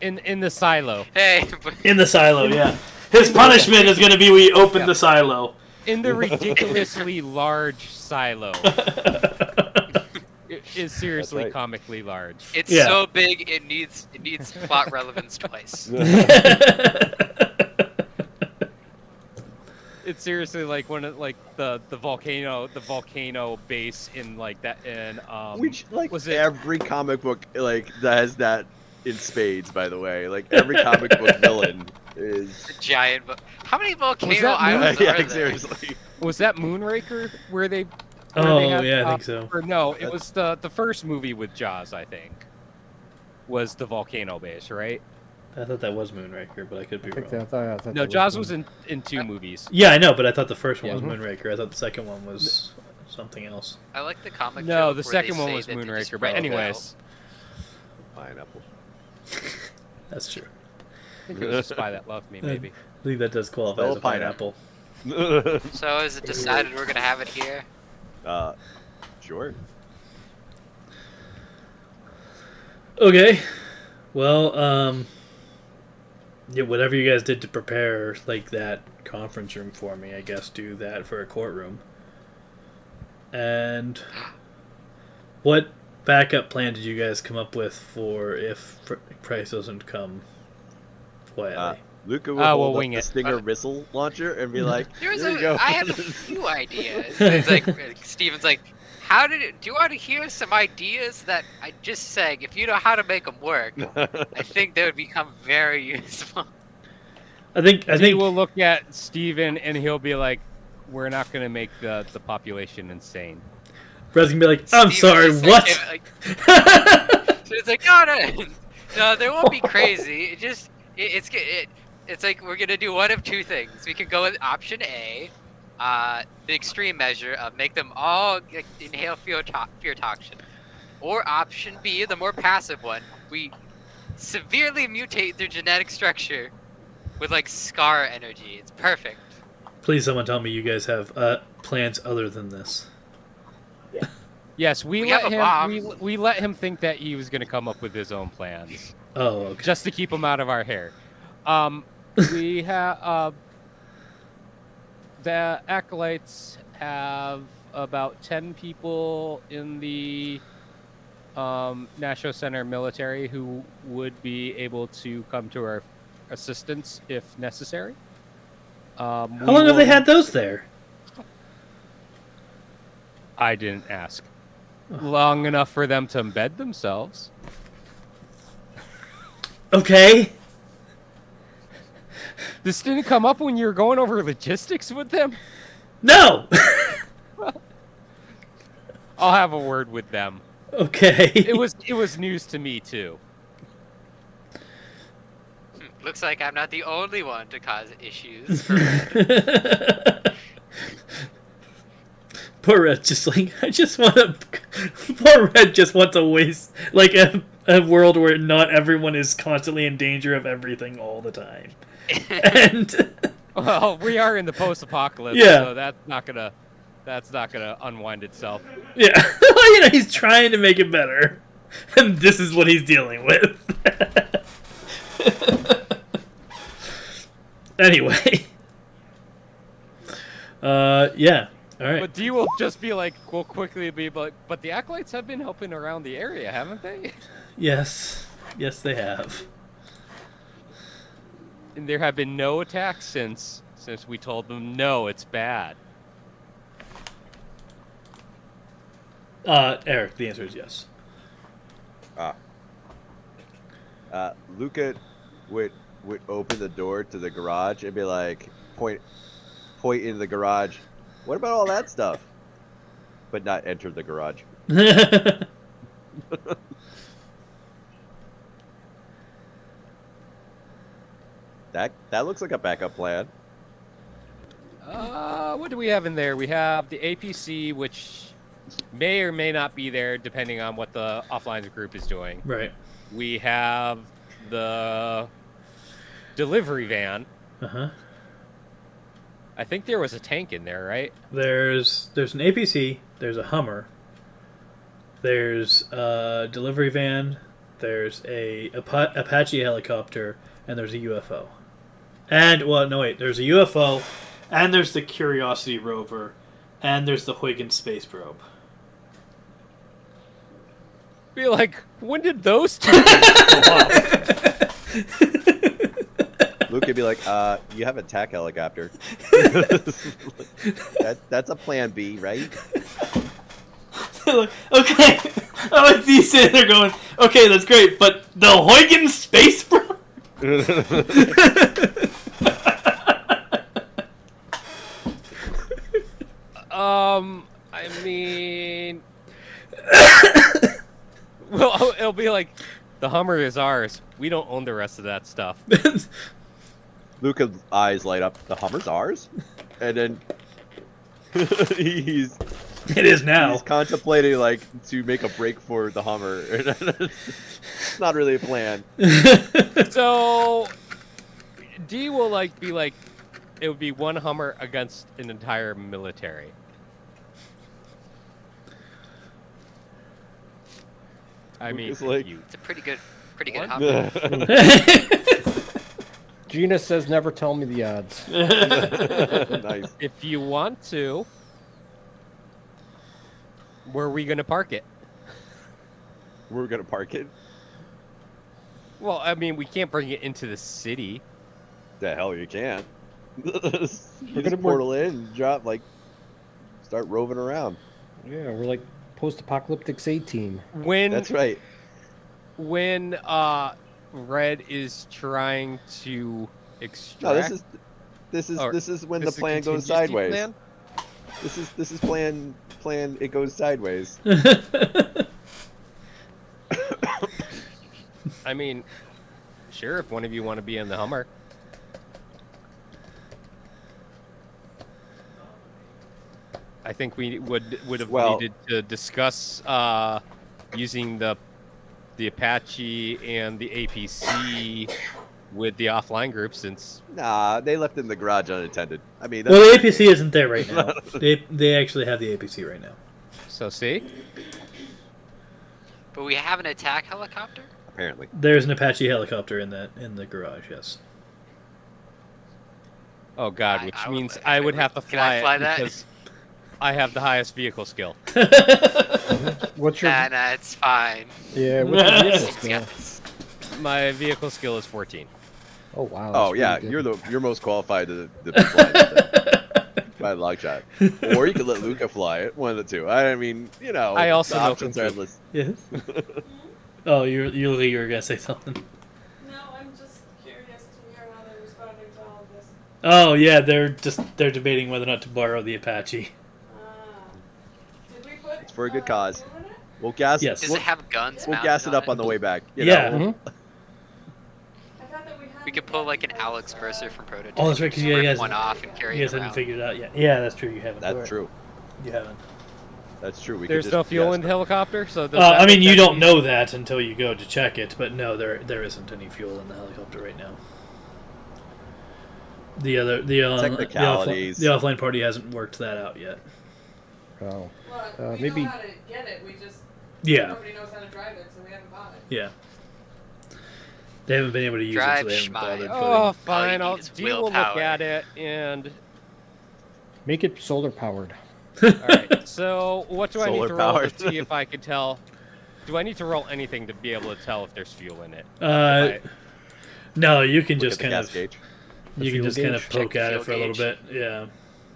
In the silo. Hey, but in the silo. Yeah. His punishment is gonna be we open the silo. In the ridiculously large silo. It is seriously right. comically large. it's Yeah. so big it needs plot relevance twice. It's seriously like one of like the volcano base in like that in Which like was it every comic book like that has that in spades. By the way, like every comic book villain is. Giant. How many volcano that islands Yeah, are there? seriously. was that Moonraker where they Oh, they had, yeah, I think so. Or no, it was the first movie with Jaws, I think. Was the volcano base, right? I thought that was Moonraker, but I could be I think wrong. I thought No, that Jaws one. was in two movies. Yeah, I know, but I thought the first one was Yeah. Moonraker. I thought the second one was something else. I like the comic. No, joke the where second they one say was that they just Moonraker. But wrote anyways, Pineapple. That's true. I think it was The Spy That Loved Me, maybe. I think that does qualify Still as a a pineapple. So is it decided we're gonna have it here? Sure. Okay. Well, yeah, whatever you guys did to prepare like that conference room for me, I guess do that for a courtroom. And what backup plan did you guys come up with for if Price doesn't come quietly? Luca will we'll hold wing up the it. Stinger missile launcher and be like, "Here you go." I have a few ideas. It's like Steven's like, do you want to hear some ideas that I just saying? If you know how to make them work, I think they would become very useful. I think we'll look at Steven and he'll be like, "We're not going to make the population insane." Brad's gonna be like, "I'm sorry, what?" So it's like, no, they won't be crazy. It's like we're gonna do one of two things. We can go with option A, the extreme measure of make them all inhale fear toxin, or option B, the more passive one. We severely mutate their genetic structure with like scar energy. It's perfect. Please, someone tell me you guys have plans other than this. Yes, we have let a him. bomb. We let him think that he was going to come up with his own plans, Oh, okay. just to keep him out of our hair. We have the acolytes have about 10 people in the National Center military who would be able to come to our assistance if necessary. How long have they had those there? I didn't ask. Long enough for them to embed themselves. Okay. This didn't come up when you were going over logistics with them? No! I'll have a word with them. Okay. It was news to me too. Looks like I'm not the only one to cause issues for Red. Poor Red just like, I just want to... Poor Red just wants to waste... Like, a world where not everyone is constantly in danger of everything all the time. And... Well, we are in the post-apocalypse, Yeah. so that's not gonna unwind itself. Yeah. You know, he's trying to make it better. And this is what he's dealing with. Anyway. Yeah. All right. But Dee will just be like, will quickly be like, but the acolytes have been helping around the area, haven't they? Yes. Yes, they have. And there have been no attacks since we told them, no, it's bad. Eric, the answer is yes. Luca would open the door to the garage and be like, point into the garage. What about all that stuff? But not enter the garage. That looks like a backup plan. What do we have in there? We have the APC, which may or may not be there depending on what the offline group is doing. Right. We have the delivery van. Uh-huh. I think there was a tank in there, right? There's an APC, there's a Hummer, there's a delivery van, there's a Apache helicopter, and there's a UFO. And, well, no, wait, there's a UFO, and there's the Curiosity rover, and there's the Huygens space probe. Be like, when did those two things go up? Luke could be like, you have a TAC helicopter. That's a plan B, right? Like, okay. I like these sitting there going, okay, that's great, but the Huygens space probe? I mean... well, it'll be like, the Hummer is ours. We don't own the rest of that stuff. Luca's eyes light up. The Hummer's ours? And then it is now. He's contemplating like to make a break for the Hummer. It's not really a plan. So D will be like it would be one Hummer against an entire military. I mean, it's like, it's a pretty good Hummer. Gina says never tell me the odds. Nice. If you want to. Where are we gonna park it? We're gonna park it. Well, I mean, we can't bring it into the city. The hell you can't. You gonna just portal in and drop start roving around. Yeah, we're like post-apocalyptic A-team. That's right. When Red is trying to extract. No, this is when the this is a plan goes contingency sideways. plan? This is plan it goes sideways. I mean, sure, if one of you want to be in the Hummer. I think we would have needed to discuss using the Apache and the APC with the offline group, since Nah, they left it in the garage unattended. I mean, well, the APC isn't there right now. They actually have the APC right now. So see, But we have an attack helicopter? apparently. There's an Apache helicopter in the garage. Yes. oh god, I- which I would- means I would have to Can I fly fly it that? because I have the highest vehicle skill. What's your Nah, it's fine. yeah? What's your vehicle skill? Yes. My vehicle skill is 14. Oh wow. Oh that's yeah, pretty good. you're most qualified to fly that thing by a long shot. Or you could let Luca fly it. One of the two. I mean, I also the know options Kung are Fu. endless. Yes. Oh, you were gonna say something. No, I'm just curious to hear how they're responding to all of this. Oh yeah, they're debating whether or not to borrow the Apache. Did we put? It's for a good cause. fuel in it? We'll gas. Yes. Does We'll, it have guns we'll mounted gas it up on it? the way back. You Yeah. know. I thought that we had. We could pull like an Alex Mercer from Prototype. Oh, that's right, 'cause you rip guys- one off and carry You guys it hadn't around. figured it out yet. Yeah, that's true. You haven't. That's true. You haven't. That's true. We could There's just no fuel gas in the it. helicopter, so does I that mean, make you that don't easy? know that until you go to check it, but no, there isn't any fuel in the helicopter right now. The Technicalities. the offline party hasn't worked that out yet. Oh. Well, we maybe- know how to get it. We just Yeah, nobody knows how to drive it, so we haven't bought it. yeah. They haven't been able to use Drive it, so they haven't schmai. bothered Oh, putting. fine. need I'll is Dee will look willpower. at it and. Make it solar powered. All right. So what do I need Solar to roll powered. to see if I can tell? Do I need to roll anything to be able to tell if there's fuel in it? No, you can Look just at the kind gas of gauge. you can fuel just kind gauge? of poke Check at it fuel for a little gauge. bit. Yeah,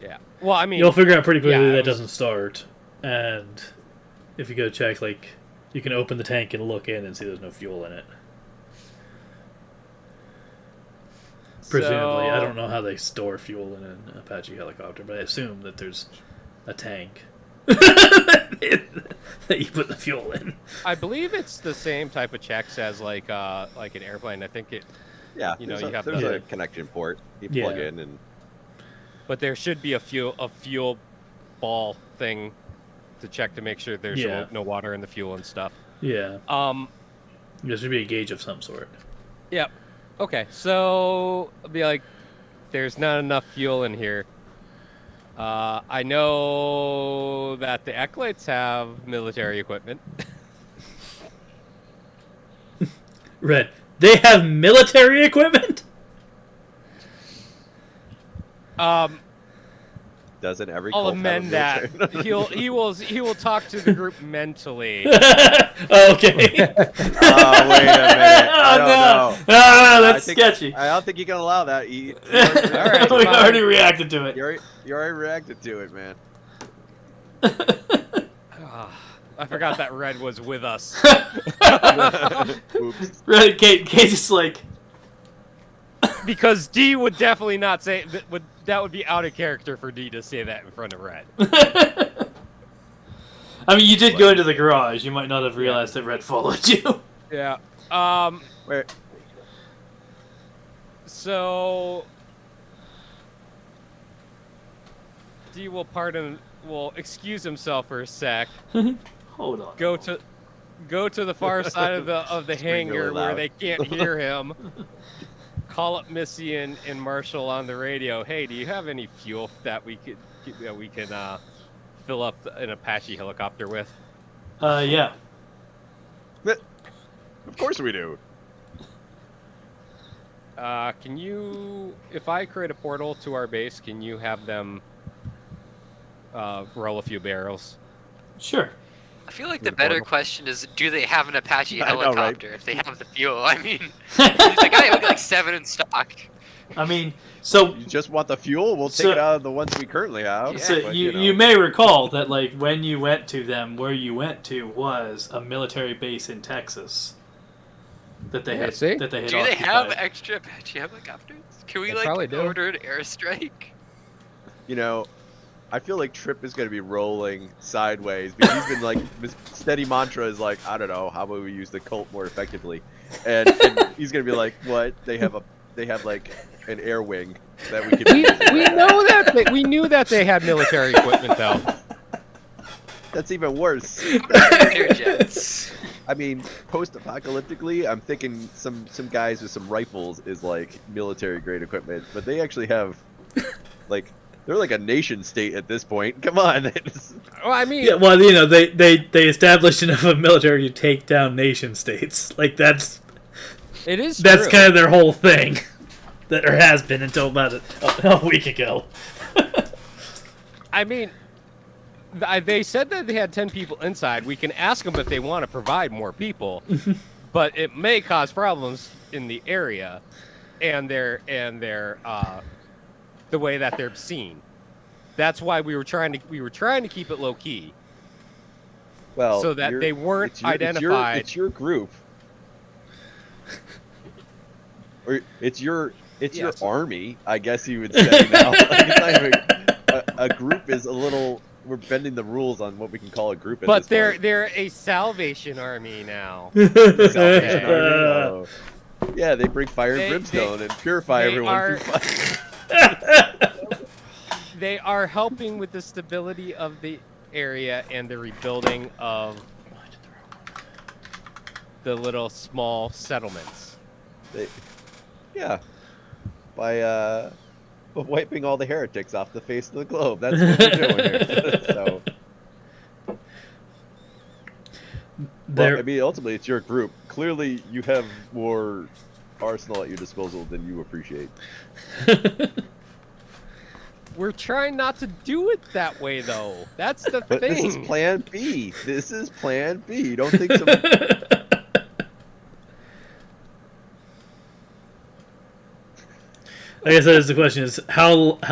Yeah. Well, I mean, you'll figure out pretty quickly yeah, that it was- doesn't start, and if you go check, like you can open the tank and look in and see there's no fuel in it. Presumably, I don't know how they store fuel in an Apache helicopter, but I assume that there's a tank that you put the fuel in. I believe it's the same type of checks as like an airplane. I think it, Yeah. You know, there's you have there's the- a connection port. You Yeah. plug in and but there should be a fuel ball thing to check to make sure there's Yeah. no water in the fuel and stuff. Yeah, Um. there should be a gauge of some sort. Yep. Okay. So I'll be like, there's not enough fuel in here. I know that the Eklites have military equipment. Red, they have military equipment. doesn't every I'll cult have a amend that. military- he will talk to the group mentally. Okay. Oh, wait a minute. I don't know. Oh, that's I think- sketchy. I don't think you can allow that. You right, we fine. already reacted to it. you already reacted to it, man. I forgot that Red was with us. Oops. Red, Kate's just like, Because D would definitely not say that would be out of character for D to say that in front of Red. I mean, you did go into the garage. You might not have realized that Red followed you. Yeah. Where? So D will excuse himself for a sec. Hold on. Go to the far side of the Scream really hangar where loud. they can't hear him. Call up Missy and Marshall on the radio. Hey, do you have any fuel that we can fill up an Apache helicopter with? Yeah. Of course we do. Can you, if I create a portal to our base, can you have them roll a few barrels? Sure. I feel like Through the the better portal. question is, do they have an Apache I know, right? helicopter if they have the fuel? I mean, it's like, I have like 7 in stock. I mean, so You just want the fuel? We'll take So- it out of the ones we currently have. So but, you may recall that like when you went to them, where you went to was a military base in Texas that they had see? that they had Do they have occupied. extra Apache helicopters? Can we They like probably do. order an airstrike? you know, I feel like Trip is going to be rolling sideways because he's been like, his steady mantra is like, I don't know, how about we use the cult more effectively? And he's going to be like, what? They have like an air wing that we can use. We know that we knew that they had military equipment though. That's even worse. Air jets. I mean, post-apocalyptically, I'm thinking some guys with some rifles is like military-grade equipment, but they actually have, like, they're like a nation-state at this point. Come on. Well, I mean, Yeah, well, they established enough of military to take down nation states. Like that's that's kind of their whole thing, that or has been until about a week ago. I mean, they said that they had 10 people inside. We can ask them if they want to provide more people, but it may cause problems in the area, and their the way that they're seen. That's why we were trying to keep it low key, Well, so that they weren't identified. It's your group, or it's your army. I guess you would say now. Like, it's not even, a group is a little. We're bending the rules on what we can call a group. At But this they're point. they're a Salvation Army now. Salvation Army, oh. Yeah, they bring fire and They- brimstone and purify they everyone. are- through fire. They are helping with the stability of the area and the rebuilding of the little small settlements. Yeah, by wiping all the heretics off the face of the globe. That's what we're doing here. So, well, I mean, ultimately, it's your group. Clearly, you have more arsenal at your disposal than you appreciate. We're trying not to do it that way, though. That's the But thing. this is Plan B. This is Plan B. You don't think some. I guess that is the question: is how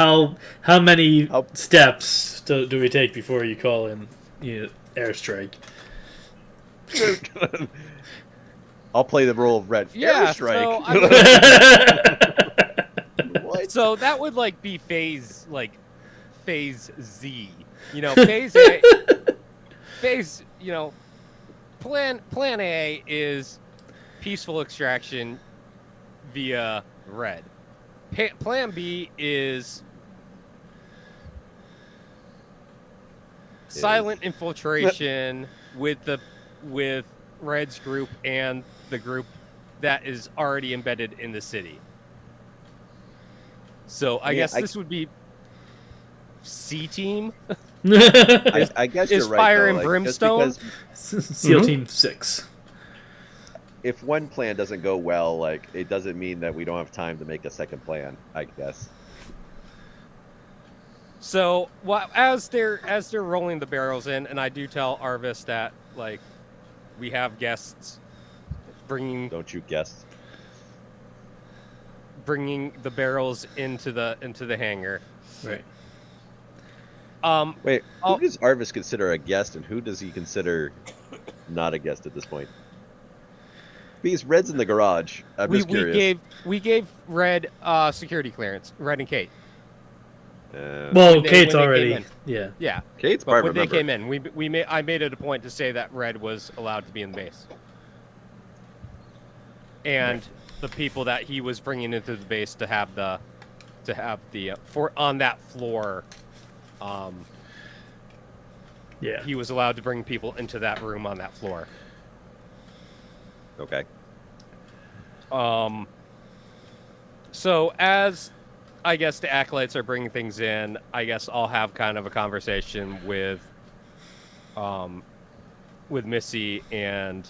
many steps do we take before you call in airstrike? I'll play the role of Red. Yeah, Airstrike. So that would like be phase Z. Phase A. Plan A is peaceful extraction via Red. Plan B is silent infiltration with Red's group and the group that is already embedded in the city. So I guess this would be C team. I guess is you're right. Fire though. and Like, Brimstone. SEAL Team 6. If one plan doesn't go well, like it doesn't mean that we don't have time to make a second plan. I guess. So as they're rolling the barrels in, and I do tell Arvis that like we have guests bringing. Don't you guess? Bringing the barrels into the hangar. Right. Wait, who does Arvis consider a guest, and who does he consider not a guest at this point? Because Red's in the garage. I'm just curious. We gave Red security clearance. Red and Kate. Well, Kate's already. Yeah. Kate's But private when they member. came in, I made it a point to say that Red was allowed to be in the base, and the people that he was bringing into the base to have the for on that floor. Yeah. He was allowed to bring people into that room on that floor. Okay. So as I guess the acolytes are bringing things in, I guess I'll have kind of a conversation with Missy and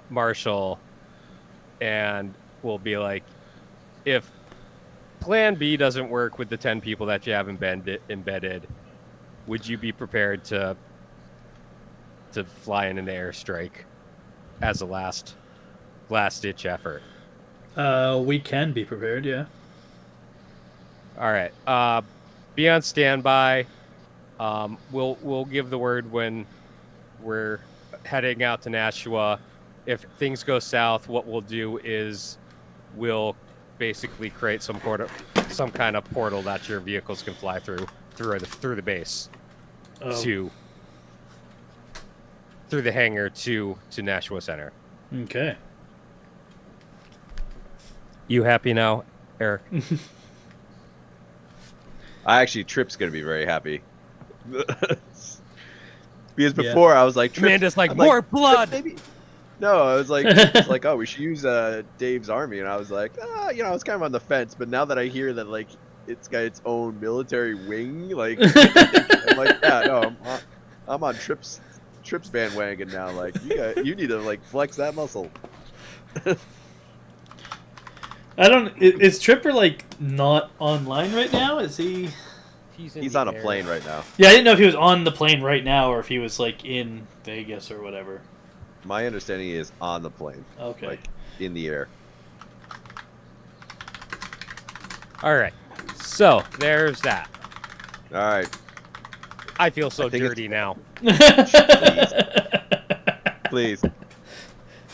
Marshall, and we'll be like, if Plan B doesn't work with the 10 people that you have embedded, would you be prepared to to fly in an airstrike as a last ditch effort. We can be prepared, yeah. All right. Be on standby. We'll give the word when we're heading out to Nashua. If things go south, what we'll do is we'll basically create some kind of portal that your vehicles can fly through the base through the hangar to Nashua Center. Okay. You happy now, Eric? Trip's gonna be very happy. Because before I was like, Amanda's like, more blood. Maybe. No, I was like, it's like, oh, we should use Dave's army, and I was like, I was kind of on the fence. But now that I hear that like it's got its own military wing, like, I'm like, yeah, no, I'm on Trip's bandwagon now. Like, you need to like flex that muscle. Is Tripper like not online right now? Is he? He's on a plane right now. Yeah, I didn't know if he was on the plane right now or if he was like in Vegas or whatever. My understanding is on the plane. Okay. Like in the air. All right. So there's that. All right. I feel so dirty now. Please.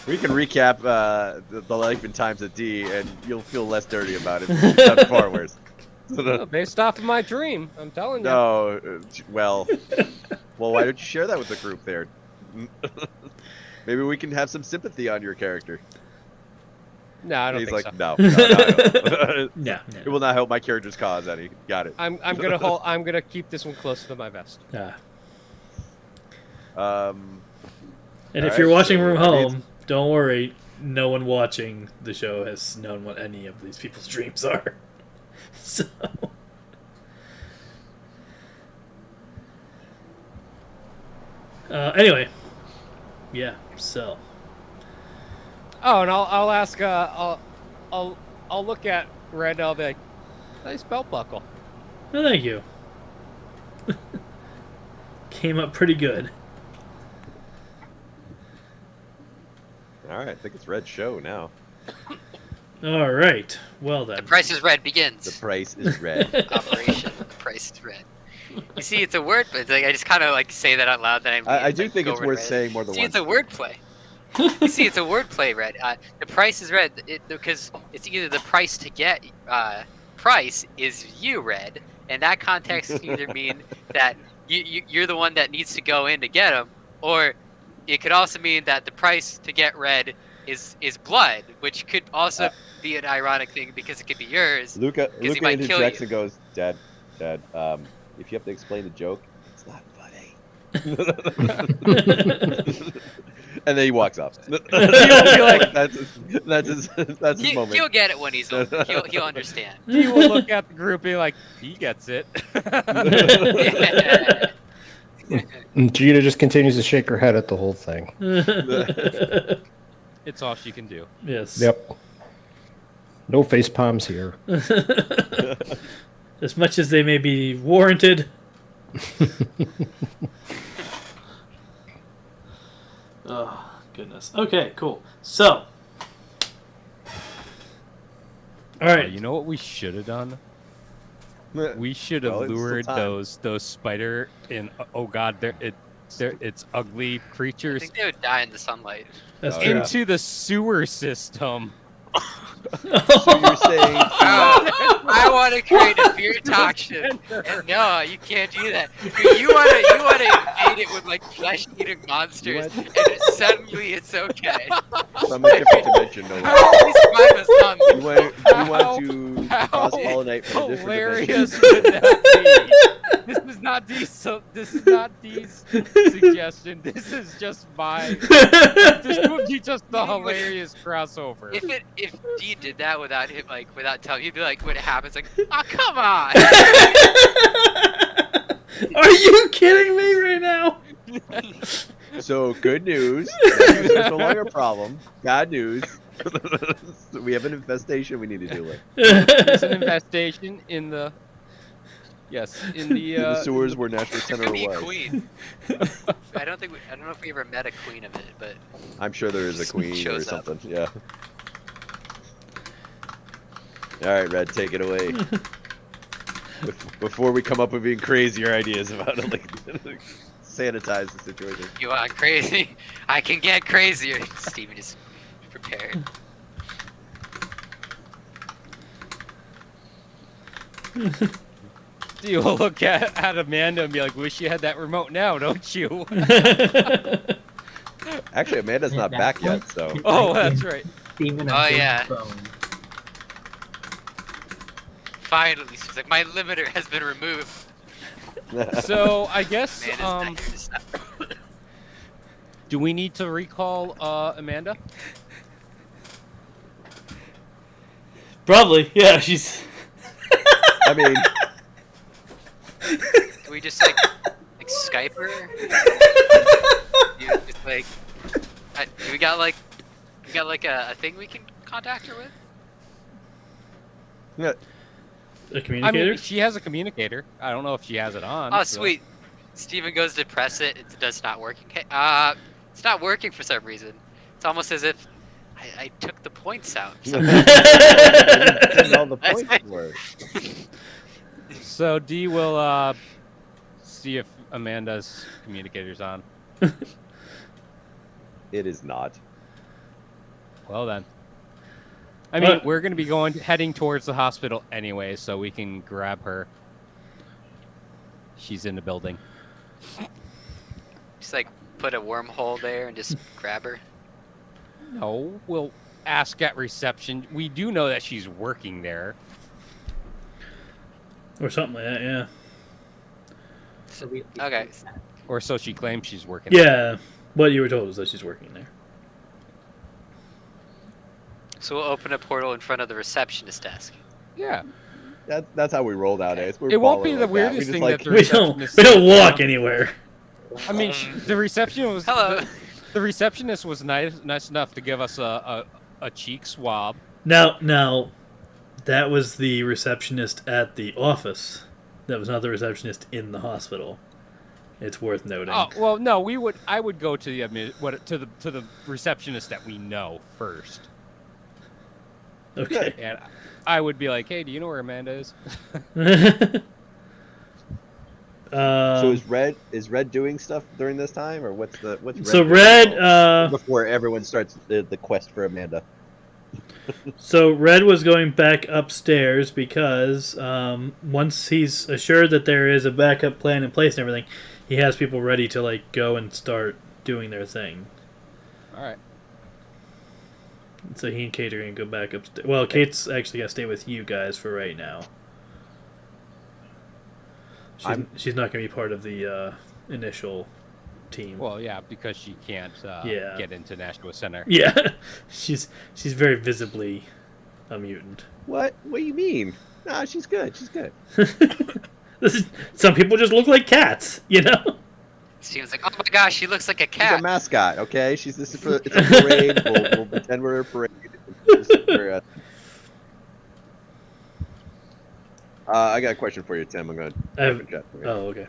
We can recap the life and times at D, and you'll feel less dirty about it. That's far worse. Based off of my dream, I'm telling you. No, well, why don't you share that with the group there? Maybe we can have some sympathy on your character. No, I don't He's think like, so. No. No. It will not help my character's cause any. Got it. I'm gonna keep this one close to my vest. Yeah. And if you're watching from home, don't worry. No one watching the show has known what any of these people's dreams are. So. Anyway. Yeah. So. Oh, and I'll ask. I'll look at Red. And I'll be like, nice belt buckle. Oh, thank you. Came up pretty good. All right, I think it's Red's show now. All right. Well then. The Price is Red begins. The Price is Red. Operation The Price is Red. You see, it's a word, but it's like I just kind of like say that out loud. That I do think it's worth saying more than once. See, it's a wordplay. You see, it's a wordplay, Red. The Price is Red because it's either the price to get price is you, Red, and that context can either mean that you're the one that needs to go in to get them, or it could also mean that the price to get Red is blood, which could also be an ironic thing because it could be yours. Luca might kill interjects you. and goes, Dad, if you have to explain the joke, it's not funny. And then he walks off. That's his moment. He'll get it when he's older. He'll understand. He will look at the group and be like, he gets it. And Gita just continues to shake her head at the whole thing. It's all she can do. Yes. Yep. No face palms here. As much as they may be warranted. Oh, goodness. Okay, cool. So. All right. You know what we should have done? We should have Well, it's lured still those spider and oh god, it's ugly I creatures think they would die in the sunlight. That's true. into the sewer system. So you're saying I want to create a fear toxin. And no, you can't do that. You want to invade it with like flesh-eating monsters, and suddenly it's okay. from a different dimension, no How way. are we survive a sun? You want to cross-pollinate from a different Hilarious dimension. would that be? This is not Dee's suggestion. This is just my. This would be just the hilarious crossover. If Dee did that without telling, he'd be like, when it happens, like, oh come on. Are you kidding me right now? So, good news. It's no longer a problem. Bad news. We have an infestation we need to deal with. There's an infestation in the Yes, in the, In the sewers where National There Center could be a was. queen. I don't know if we ever met a queen of it, but I'm sure there is a queen or shows up. something. Yeah. All right, Red, take it away. Before we come up with even crazier ideas about it, like sanitize the situation. You want crazy? I can get crazier. Steven is prepared. You will look at Amanda and be like, "Wish you had that remote now, don't you?" Actually, Amanda's not At back that point, yet, so. Oh, that's right. Steven Oh, yeah. Finally, she's like, my limiter has been removed. So I guess Man is not here to stop. do we need to recall Amanda? Probably, yeah. She's. I mean, Do we just like Skype her? You just like, do we got like a thing we can contact her with? yeah, A I communicator? mean, she has a communicator. I don't know if she has it on. Oh, so- sweet. Steven goes to press it. It does not work. It's not working for some reason. It's almost as if I took the points out. all the points were. So D will see if Amanda's communicator's on. It is not. Well then. I mean, What? we're gonna be heading towards the hospital anyway, so we can grab her. She's in the building. Just like put a wormhole there and just grab her. No, we'll ask at reception. We do know that she's working there. Or something like that, yeah. So we Okay. Or so she claims she's working there. Yeah, what you were told is that she's working there. So we'll open a portal in front of the receptionist desk. Yeah. That's how we rolled out, Ace. We're It won't be balling the like weirdest we just thing like, that the We don't receptionist walk anywhere. I mean, the reception was Hello. The receptionist was nice enough to give us a cheek swab. Now, that was the receptionist at the office. That was not the receptionist in the hospital. It's worth noting. Oh well, no, I would go to the receptionist that we know first, Okay. and I would be like, "Hey, do you know where Amanda is?" so is Red doing stuff during this time, or what's Red So doing Red, before everyone starts the quest for Amanda? So Red was going back upstairs because once he's assured that there is a backup plan in place and everything, he has people ready to like go and start doing their thing. All right. So he and Kate are going to go back upstairs. Well, Kate's actually going to stay with you guys for right now. She's not going to be part of the initial team. Well, yeah, because she can't get into Nashua Center. Yeah, she's very visibly a mutant. What do you mean? Nah, she's good. She's good. Some people just look like cats, you know. Steven's like, oh my gosh, she looks like a She's cat. a mascot. Okay, it's a parade. We'll pretend we're a parade. I got a question for you, Tim. I'm going to chat. Oh, okay.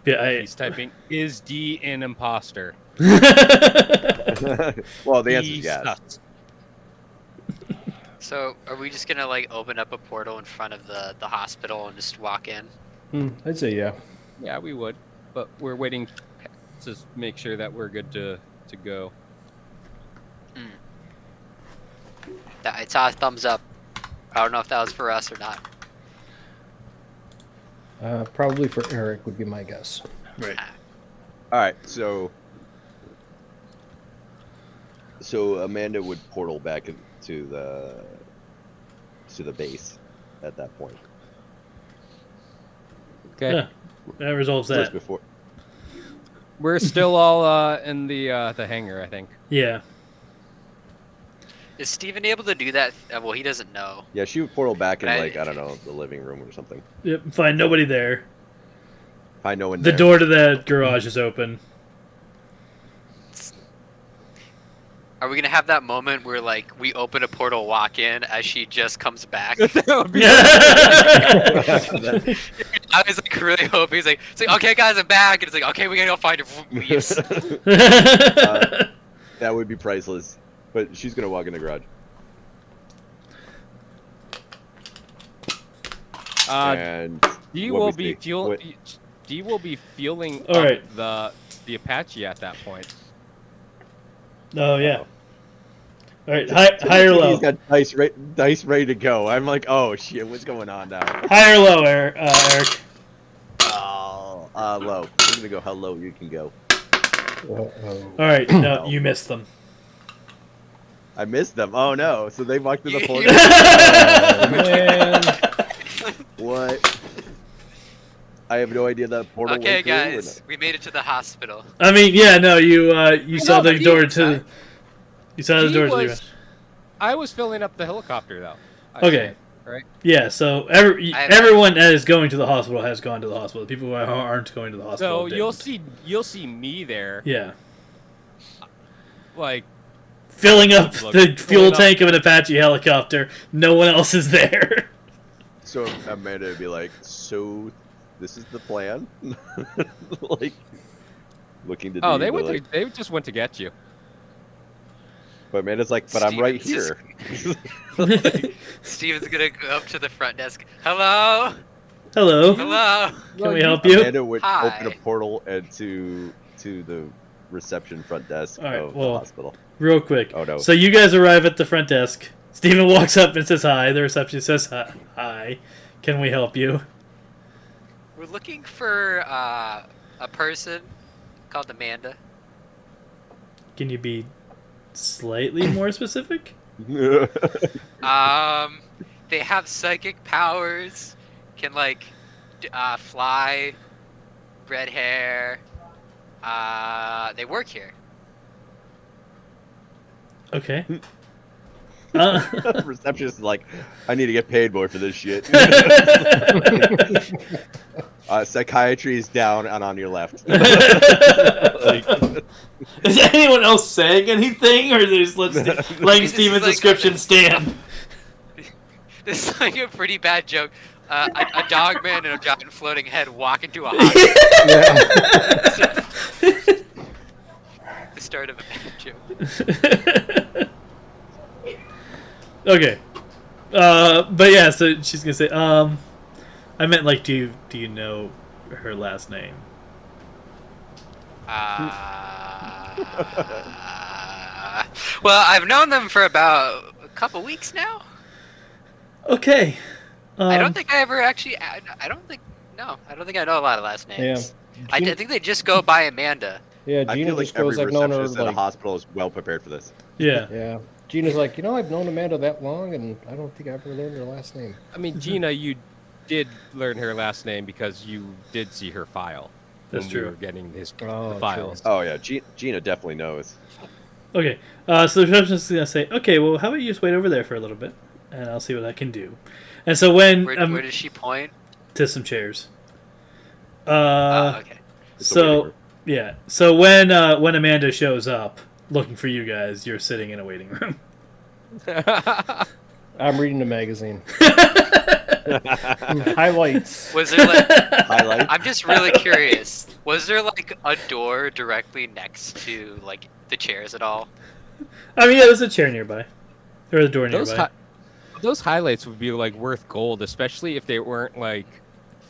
Yeah, He's typing, "Is D an imposter?" Well, the answer is yes. Sus. So are we just gonna like open up a portal in front of the hospital and just walk in? I'd say yeah. Yeah, we would, but we're waiting to make sure that we're good to go. I saw a thumbs up. I don't know if that was for us or not. Probably for Eric would be my guess. Right. All right, so Amanda would portal back into the base at that point. Okay. Yeah, that resolves Just that. before. We're still all in the hangar, I think. Yeah. Is Steven able to do that? Well, he doesn't know. Yeah, she would portal back in I don't know, the living room or something. Yep. Fine. Nobody there. Find no one The there. door to the garage is open. Are we gonna have that moment where like we open a portal, walk in as she just comes back? That would be I was like really hoping it's like okay guys, I'm back, and it's like okay, we gotta go find her. Leaves. That would be priceless. But she's gonna walk in the garage. And Dee what will we be think- fuel. what- Dee will be fueling All up right. the Apache at that point. Oh yeah. All right, high or low? He's got dice ready to go. I'm like, oh shit, what's going on now? High or low, Eric? Oh, low. I'm gonna go how low you can go. All right, no, you missed them. I missed them. Oh no! So they walked through the portal. Man. What? I have no idea that portal. Okay, went through, or guys, we made it to the hospital. I mean, yeah, no, you saw the but door even to. You saw the Dee door to was- the. I was filling up the helicopter though. I Okay. think, right. Yeah, so I- everyone that is going to the hospital has gone to the hospital. The people who aren't going to the hospital. So you'll see me there, Yeah, like filling up Look, the fuel filling up- tank of an Apache helicopter. No one else is there. So Amanda would be like, "So, this is the plan?" Like, looking to. oh, Dee, they but went like, to, they just went to get you. But Amanda's like, "But I'm right here." Steven's gonna go up to the front desk. Hello, Hello, hello. can we help you? Amanda would Hi. open a portal and to the reception front desk All right, of well- the hospital. Real quick. Oh, no. So you guys arrive at the front desk. Steven walks up and says hi. The receptionist says hi. Can we help you? We're looking for a person called Amanda. Can you be slightly more specific? They have psychic powers, can like fly, red hair. They work here. Okay. Receptionist is like, "I need to get paid more for this shit." Psychiatry is down and on your left. Like, Is anyone else saying anything, or they just letting This is Steven's like- description stand? This is like a pretty bad joke. A dog man and a giant floating head walk into a hospital. The start of a bad joke. Okay. But yeah, so she's gonna say, I meant like, do you know her last name? Well, I've known them for about a couple weeks now. Okay. I don't think I ever actually. I don't think. No, I don't think I know a lot of last names. I think they just go by Amanda. Yeah, I Gina feel like just every goes, I've known her receptionist at a like, hospital is well prepared for this. Yeah. yeah. Gina's like, I've known Amanda that long, and I don't think I ever learned her last name. I mean, Gina, you did learn her last name because you did see her file. That's when true. We were getting the true. files. Oh yeah, Gina definitely knows. Okay. So the receptionist is gonna say, okay, well, how about you just wait over there for a little bit, and I'll see what I can do. And so when Where does she point? to some chairs. Okay. It's a waiting So room. yeah. So when Amanda shows up looking for you guys, you're sitting in a waiting room. I'm reading the magazine. Highlights. Was there like? Highlight. I'm just really curious. Was there like a door directly next to like the chairs at all? I mean, yeah, there's a chair nearby, or a door Those nearby. those highlights would be like worth gold, especially if they weren't like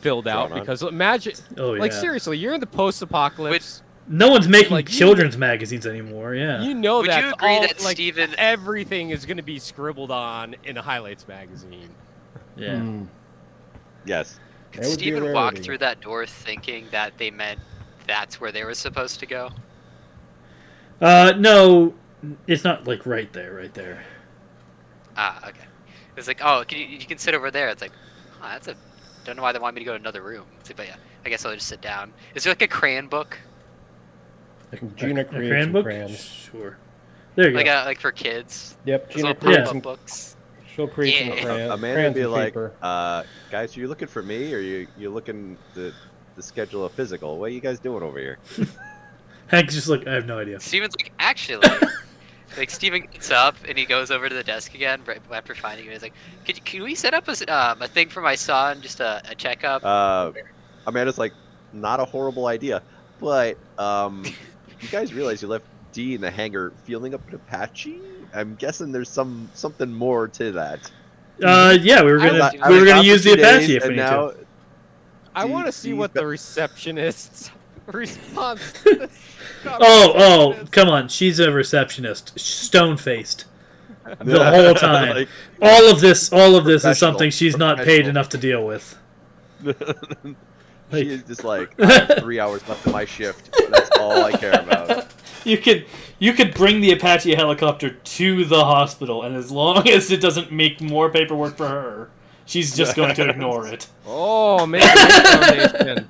filled out. Drawn on. Because imagine, Oh yeah. like seriously, you're in the post-apocalypse. No one's making like, you- children's magazines anymore. Yeah. You know Would that you agree all, that like, Steven? everything is going to be scribbled on in a highlights magazine. yeah. Yes. Could That would be a Steven walk rarity. through that door thinking that they meant that's where they were supposed to go? No, it's not like right there. Ah, okay. It's like, oh, you can sit over there. It's like, oh, that's a. Don't know why they want me to go to another room. It's like, but yeah, I guess I'll just sit down. Is there like a crayon book, Gina A creates crayon some book? crayons. Sure. There you like go. like for kids? Yep, Those Gina little creates Yeah. pop-up some. books. She'll create some Yeah. crayons. Amanda would crayons be and like, paper. guys, are you looking for me, or you looking to schedule a physical? What are you guys doing over here? Hank's just like, I have no idea. Steven's like, actually, Like Steven gets up and he goes over to the desk again right after finding it. He's like, "Can we set up a thing for my son, just a checkup?" Amanda's like, not a horrible idea, but you guys realize you left D in the hangar fueling up an Apache? I'm guessing there's something more to that. Yeah, we were gonna use the Apache if we need to. I want to see what the receptionist's response to this. Oh, come on. She's a receptionist. Stone-faced. The whole time. Like, all of this is something she's not paid enough to deal with. She is just like, I have 3 hours left of my shift. That's all I care about. You could bring the Apache helicopter to the hospital, and as long as it doesn't make more paperwork for her, she's just going to ignore it. Oh, make a foundation.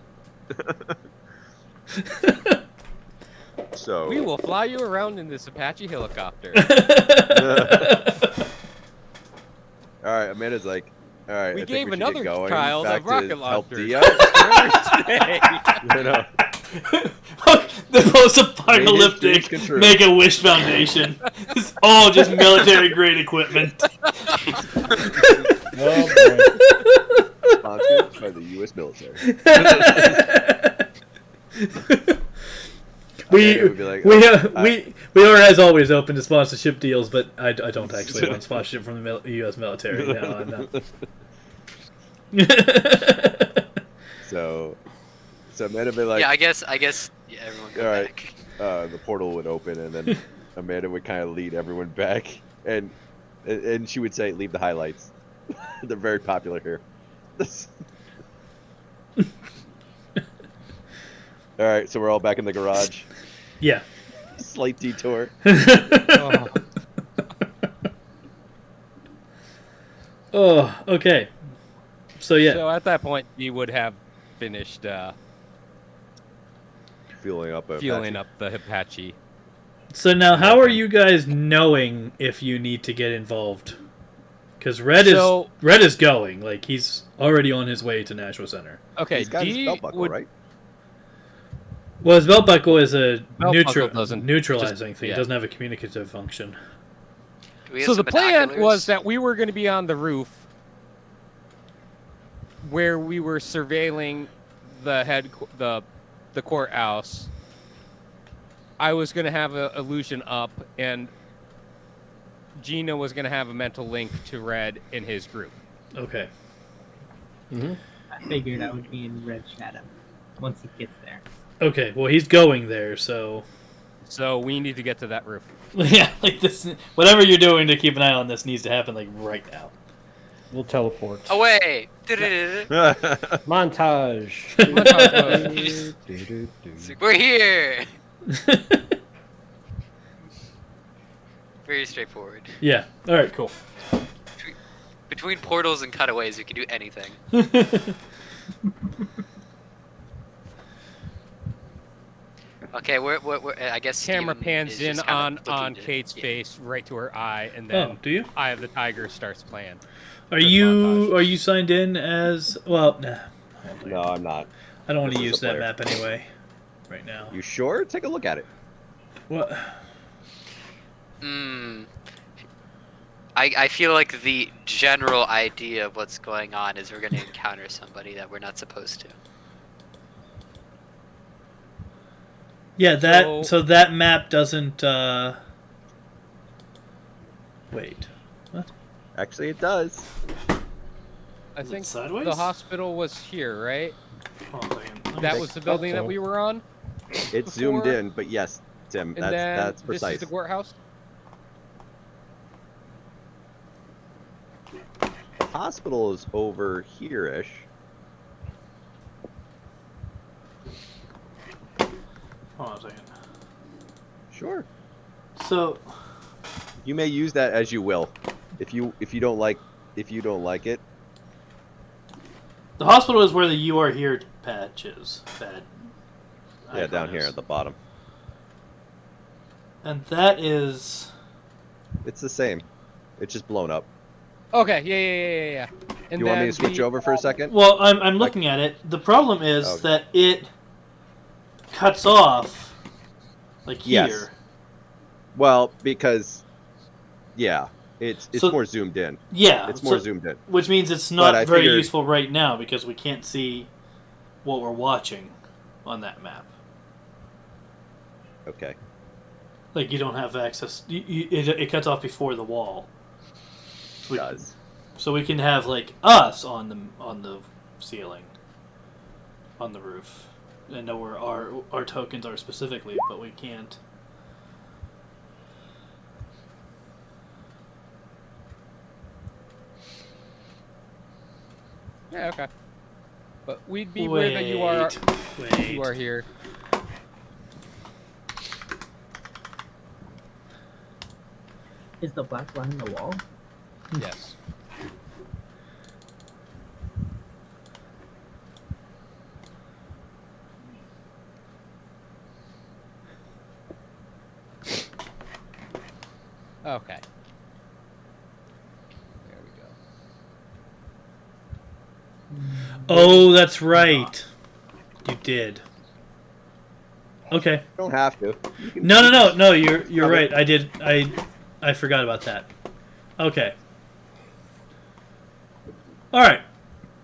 So We will fly you around in this Apache helicopter. all right, Amanda's like, all right. We I think gave we should another get going. child Back a rocket to help launcher. D out. Today. You know, The post-apocalyptic control. Make-A-Wish Foundation. It's all just military-grade equipment. Oh boy. Sponsored by the U.S. military. We are as always open to sponsorship deals, but I don't actually want sponsorship from the U.S. military. No. So Amanda would be like, Yeah, I guess everyone go all right. back. The portal would open, and then Amanda would kind of lead everyone back, and she would say, "Leave the highlights." They're very popular here. All right, so we're all back in the garage. Yeah. Slight detour. Oh, okay. So yeah. So at that point, you would have finished Fueling up the Apache. So now, how are you guys knowing if you need to get involved? Because Red is going. Like, he's already on his way to Nashua Center. Okay, He's got his belt buckle, right? Well, his belt buckle is a doesn't neutralizing just- thing. yeah. It doesn't have a communicative function. Do we have So the some plan binoculars? was that we were going to be on the roof where we were surveilling the courthouse. I was going to have an illusion up, and Gina was going to have a mental link to Red in his group. Okay. I figured I would be in Red Shadow once he gets there. Okay, well, he's going there, so... So we need to get to that roof. Yeah, like this... Whatever you're doing to keep an eye on this needs to happen, like, right now. We'll teleport. Away! Montage. We're here! Very straightforward. Yeah, alright, cool. Between portals and cutaways, we can do anything. Okay, we're I guess Camera Steven pans is in just kind of on looking to- Kate's yeah. face, right to her eye, and then Oh, do you? Eye of the Tiger starts playing. Are you signed in as... Well, nah. No, I'm not. I don't want to This is use the that player. map anyway. Right now. You sure? Take a look at it. What? I feel like the general idea of what's going on is we're going to encounter somebody that we're not supposed to. Yeah, so that map doesn't, Wait. What? Actually, it does. I think sideways? the hospital was here, right? Hold on a second. That was the building that we were on? It's zoomed Before- in, but yes, Tim, And then that's this precise. is the courthouse? The hospital is over here-ish. Hold on a second. Sure. So, You may use that as you will. If you don't like it. the hospital is where the "You Are Here" patch is. That Yeah, icon down here is. at the bottom. And that is... It's the same. It's just blown up. Okay, yeah. And You want me then to switch over for a second? Well, I'm looking at it. The problem is Okay. that it cuts off, like Yes. here. Well, because yeah, it's So- more zoomed in. Yeah, It's more so- zoomed in. which means it's But not I very figured- useful right now because we can't see what we're watching on that map. Okay. Like you don't have access. It cuts off before the wall. It does. So we can have like us on the ceiling, on the roof, and know where our tokens are specifically, but we can't. Yeah, okay. But we'd be where that you are. Wait. You are here. Is the black line the wall? Yes. Okay. There we go. Oh, that's right. You did. Okay. You don't have to. You can- No. You're Cover right. it. I forgot about that. Okay. All right.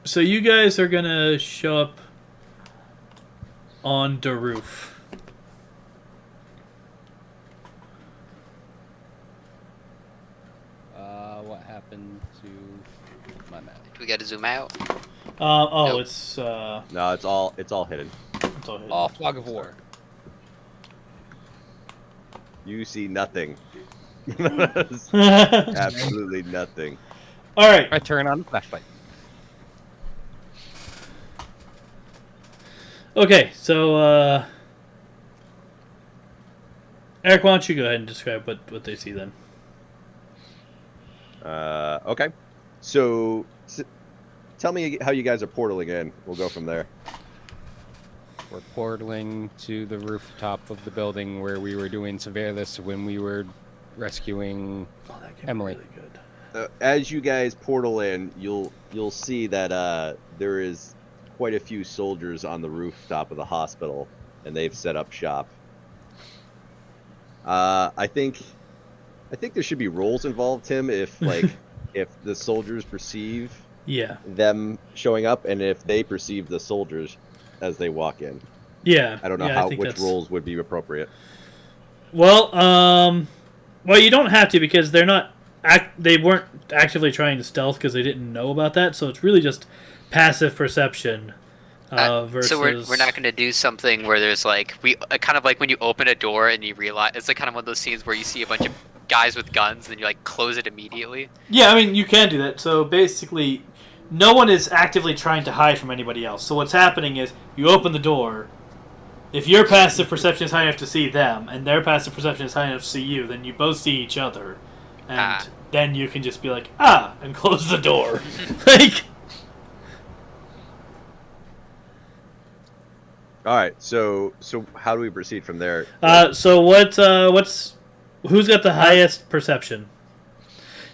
So you guys are gonna show up on the roof. What happened to my map? We got to zoom out. Oh, Nope. it's No, it's all hidden. it's all hidden. Oh, flag of war. You see nothing. All Absolutely nothing. right. I turn on the flashlight. Okay. So, Eric, why don't you go ahead and describe what they see then? Okay. So, tell me how you guys are portaling in. We'll go from there. We're portaling to the rooftop of the building where we were doing surveillance when we were rescuing Oh, that can Emily. be really good. As you guys portal in, you'll see that there is quite a few soldiers on the rooftop of the hospital, and they've set up shop. I think there should be roles involved, Tim, if if the soldiers perceive Yeah. them showing up, and if they perceive the soldiers as they walk in. Yeah. I don't know yeah, I think which that's- roles would be appropriate. Well, well, you don't have to because they're not. They weren't actively trying to stealth because they didn't know about that. So it's really just passive perception. Versus. So we're not going to do something where there's like kind of like when you open a door and you realize it's like kind of one of those scenes where you see a bunch of guys with guns and then you like close it immediately. Yeah, I mean you can do that. So basically, no one is actively trying to hide from anybody else. So what's happening is you open the door. If your passive perception is high enough to see them, and their passive perception is high enough to see you, then you both see each other, and then you can just be like, and close the door. Like, All right, so how do we proceed from there? so who's got the highest perception?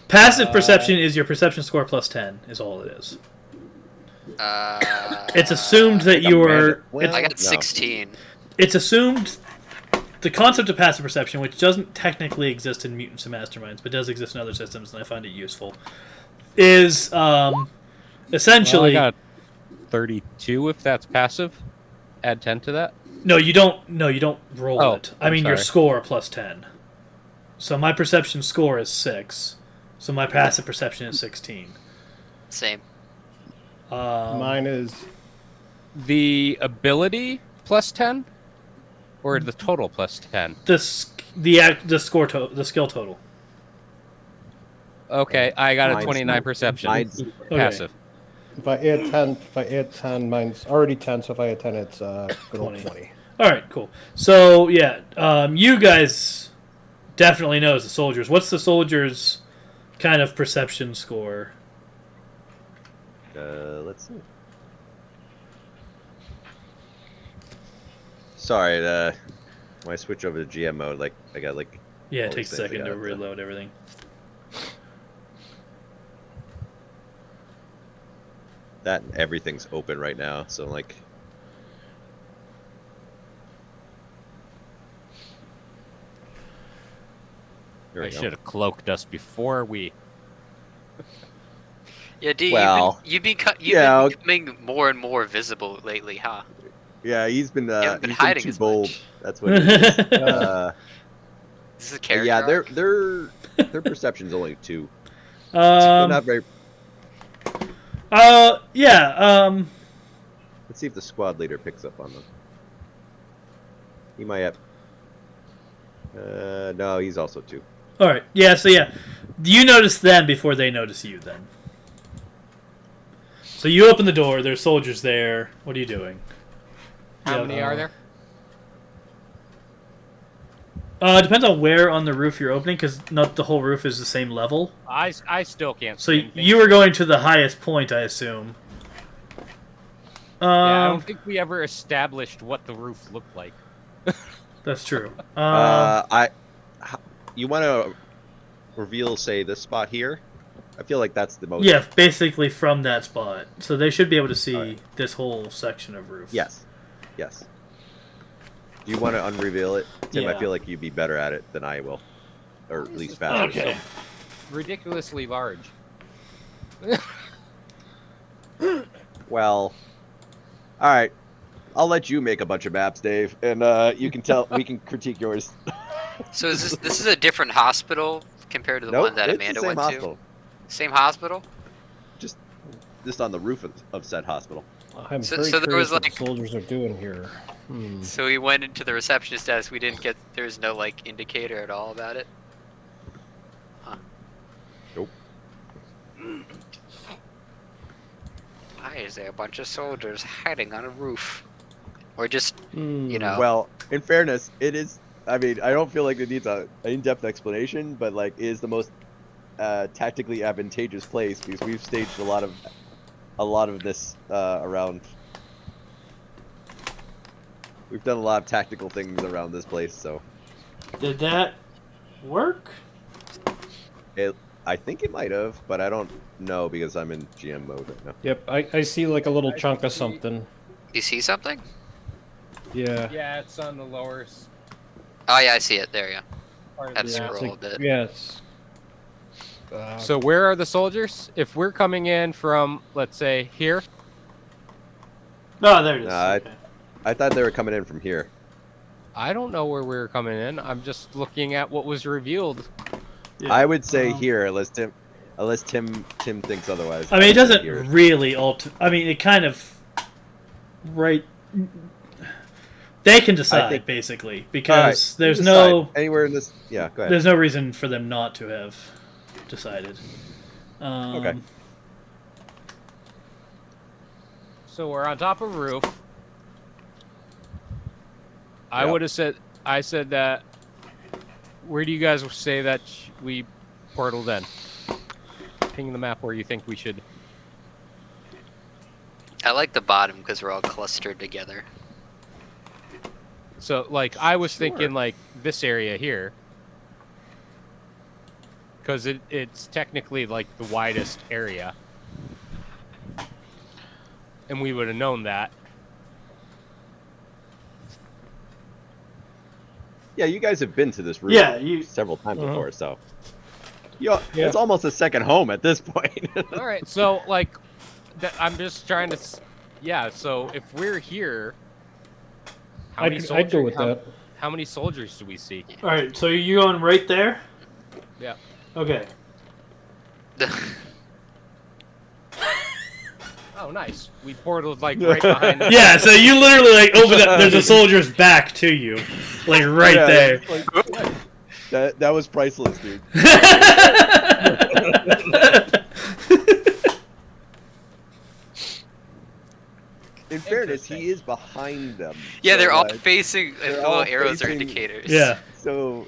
Passive perception is your perception score plus 10, is all it is. It's assumed that you are. I got 16. It's assumed the concept of passive perception, which doesn't technically exist in Mutants and Masterminds, but does exist in other systems, and I find it useful, is essentially. Well, I got 32 if that's passive. Add 10 to that. No, you don't. No, you don't roll it. I I'm mean, your sorry. score plus 10. So my perception score is 6. So my passive perception is 16. Same. Mine is The ability plus 10, or the total plus 10. the skill total. Okay, I got a Mine's 29 perception. mine's- Okay. Passive. if I add 10, mine's already 10. So if I add 10, it's good old 20. 20. All right, cool. So yeah, you guys definitely knows the soldiers. What's the soldiers' kind of perception score? Let's see. Sorry, when I switch over to GM mode, like I got like. Yeah, all it takes a these things I second to gotta- reload everything. That and everything's open right now, so like. There we I go. should have cloaked us before we. Yeah, D, Well, you've been yeah. becoming more and more visible lately, huh? Yeah, he's been haven't been he's hiding been too as bold. much. That's what it is. This is a character. Yeah, arc? their perception's only 2. They're not very. Yeah. Let's see if the squad leader picks up on them. He might have. No, he's also 2. All right. Yeah. So yeah, you notice them before they notice you. Then. So you open the door. There's soldiers there. What are you doing? How many are there? Depends on where on the roof you're opening, because not the whole roof is the same level. I still can't. So see anything. you were going to the highest point, I assume. Yeah, I don't think we ever established what the roof looked like. That's true. You want to reveal, say, this spot here? I feel like that's the most. Yeah, basically from that spot. So they should be able to see this whole section of roof. Yes. Yes. Do you want to unreveal it, Tim? Yeah. I feel like you'd be better at it than I will, or at least faster. Okay. Ridiculously large. Well, all right. I'll let you make a bunch of maps, Dave, and you can tell. We can critique yours. So is this is a different hospital compared to the Nope, one that it's Amanda the same went hospital. to? Same hospital? Just on the roof of said hospital. I'm So- very so there curious was, what the like- soldiers are doing here. So we went into the receptionist desk. We didn't get. There's no like indicator at all about it. Huh. Nope. Why is there a bunch of soldiers hiding on a roof? Or just, you know. Well, in fairness, it is. I mean, I don't feel like it needs an in-depth explanation, but like, it is the most tactically advantageous place because we've staged a lot of this around. We've done a lot of tactical things around this place, so Did that work? I think it might have, but I don't know because I'm in GM mode right now. Yep, I see like a little chunk of something. You see something? Yeah. Yeah, it's on the lower. Oh yeah, I see it. There you Part go. Had of to the- Yeah, it's scroll like- a bit. Yes. So where are the soldiers? If we're coming in from, let's say, here. No, there it is. Nah, Okay. I thought they were coming in from here. I don't know where we're coming in. I'm just looking at what was revealed. Yeah. I would say here, unless Tim thinks otherwise. I mean, it doesn't Here. really alter. I mean, it kind of. Right. They can decide, think- basically, All because right, there's you no. decide. Anywhere in this. Yeah, go ahead. There's no reason for them not to have decided. Okay. So we're on top of a roof. I Yep. would have said. I said that. Where do you guys say that we portaled in? Ping the map where you think we should. I like the bottom because we're all clustered together. So, like, I was thinking, like, this area here. Because it's technically, like, the widest area. And we would have known that. Yeah, you guys have been to this room several times before, so Yeah. it's almost a second home at this point. All right, so, like, I'm just trying to... Yeah, so if we're here... I'd go with that. How many soldiers do we see? All right, so you going right there? Yeah. Okay. Oh, nice. We portaled, like, right behind us. Yeah, so you literally like open up. There's a soldier's back to you, like right Yeah, there. like, that was priceless, dude. In fairness, he is behind them. Yeah, so, they're all like, facing. they're Little all arrows are facing- indicators. Yeah. So,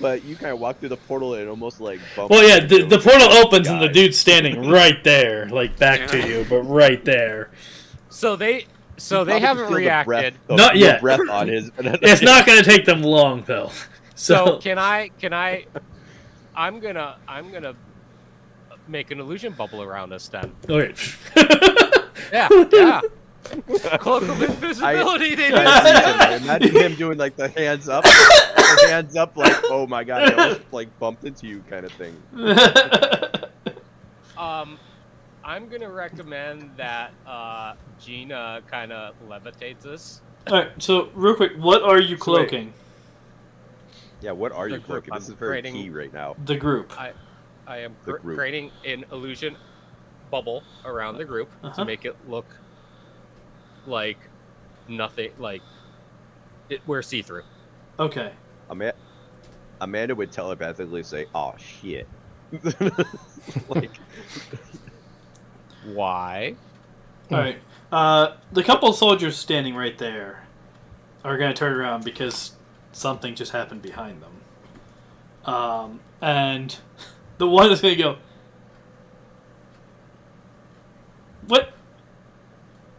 but you kind of walk through the portal and almost like bump. Well, yeah, into the portal opens and the guy. dude's standing right there, like back to you, but right there. So they Probably haven't feel the reacted. breath of Not your yet. breath on his. It's not going to take them long though. So can I I'm gonna make an illusion bubble around us then. Okay. Yeah. Cloak of invisibility, they I imagine him doing like the hands up. her hands up like, oh my god, I almost like bumped into you kind of thing. I'm gonna recommend that Gina kind of levitates us. All right. So real quick, what are you cloaking? Yeah, what are The you group. cloaking? This I'm is very creating- key right now. The group. I am The group. creating an illusion bubble around the group to make it look like nothing. Like we're see-through. Okay. Amanda would telepathically say, "Oh shit." Like, why? All right. The couple soldiers standing right there are going to turn around because something just happened behind them. And the one is going to go,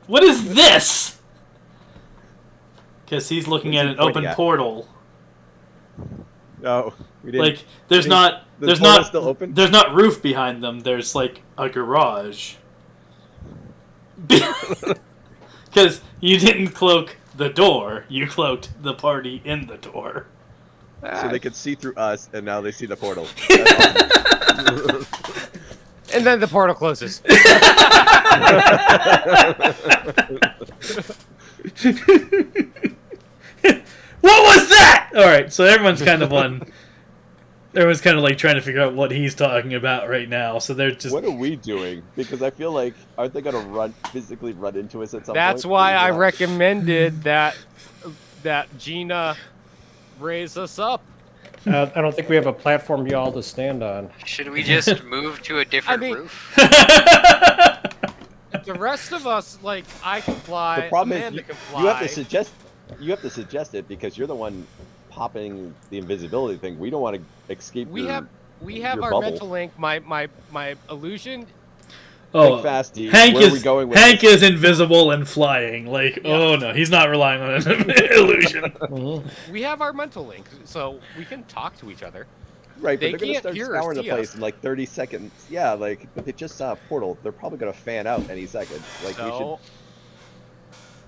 What is this? Because he's looking at an open portal. no, we didn't. Like there's not still open? There's not roof behind them. There's like a garage. Because you didn't cloak the door, you cloaked the party in the door. So they could see through us, and now they see the portal. And then the portal closes. What was that? All right, so everyone's kind of like trying to figure out what he's talking about right now. So they're just. What are we doing? Because I feel like aren't they gonna physically run into us at some point? That's why I recommended that Gina raise us up. I don't think we have a platform y'all to stand on. Should we just move to a different roof? The rest of us, like, I can fly. The problem Amanda is can fly. you have to suggest it because you're the one popping the invisibility thing. We don't want to escape. We have your our bubble. mental link. My illusion. Oh, fast, D. Hank Where are we is going with Hank this? is invisible and flying. Like, oh no, he's not relying on an illusion. We have our mental link, so we can talk to each other. Right, but They they're going to can't start hear or scouring the see place us. in like 30 seconds. Yeah, like, but they just saw a portal. They're probably going to fan out any second. Like, we should. So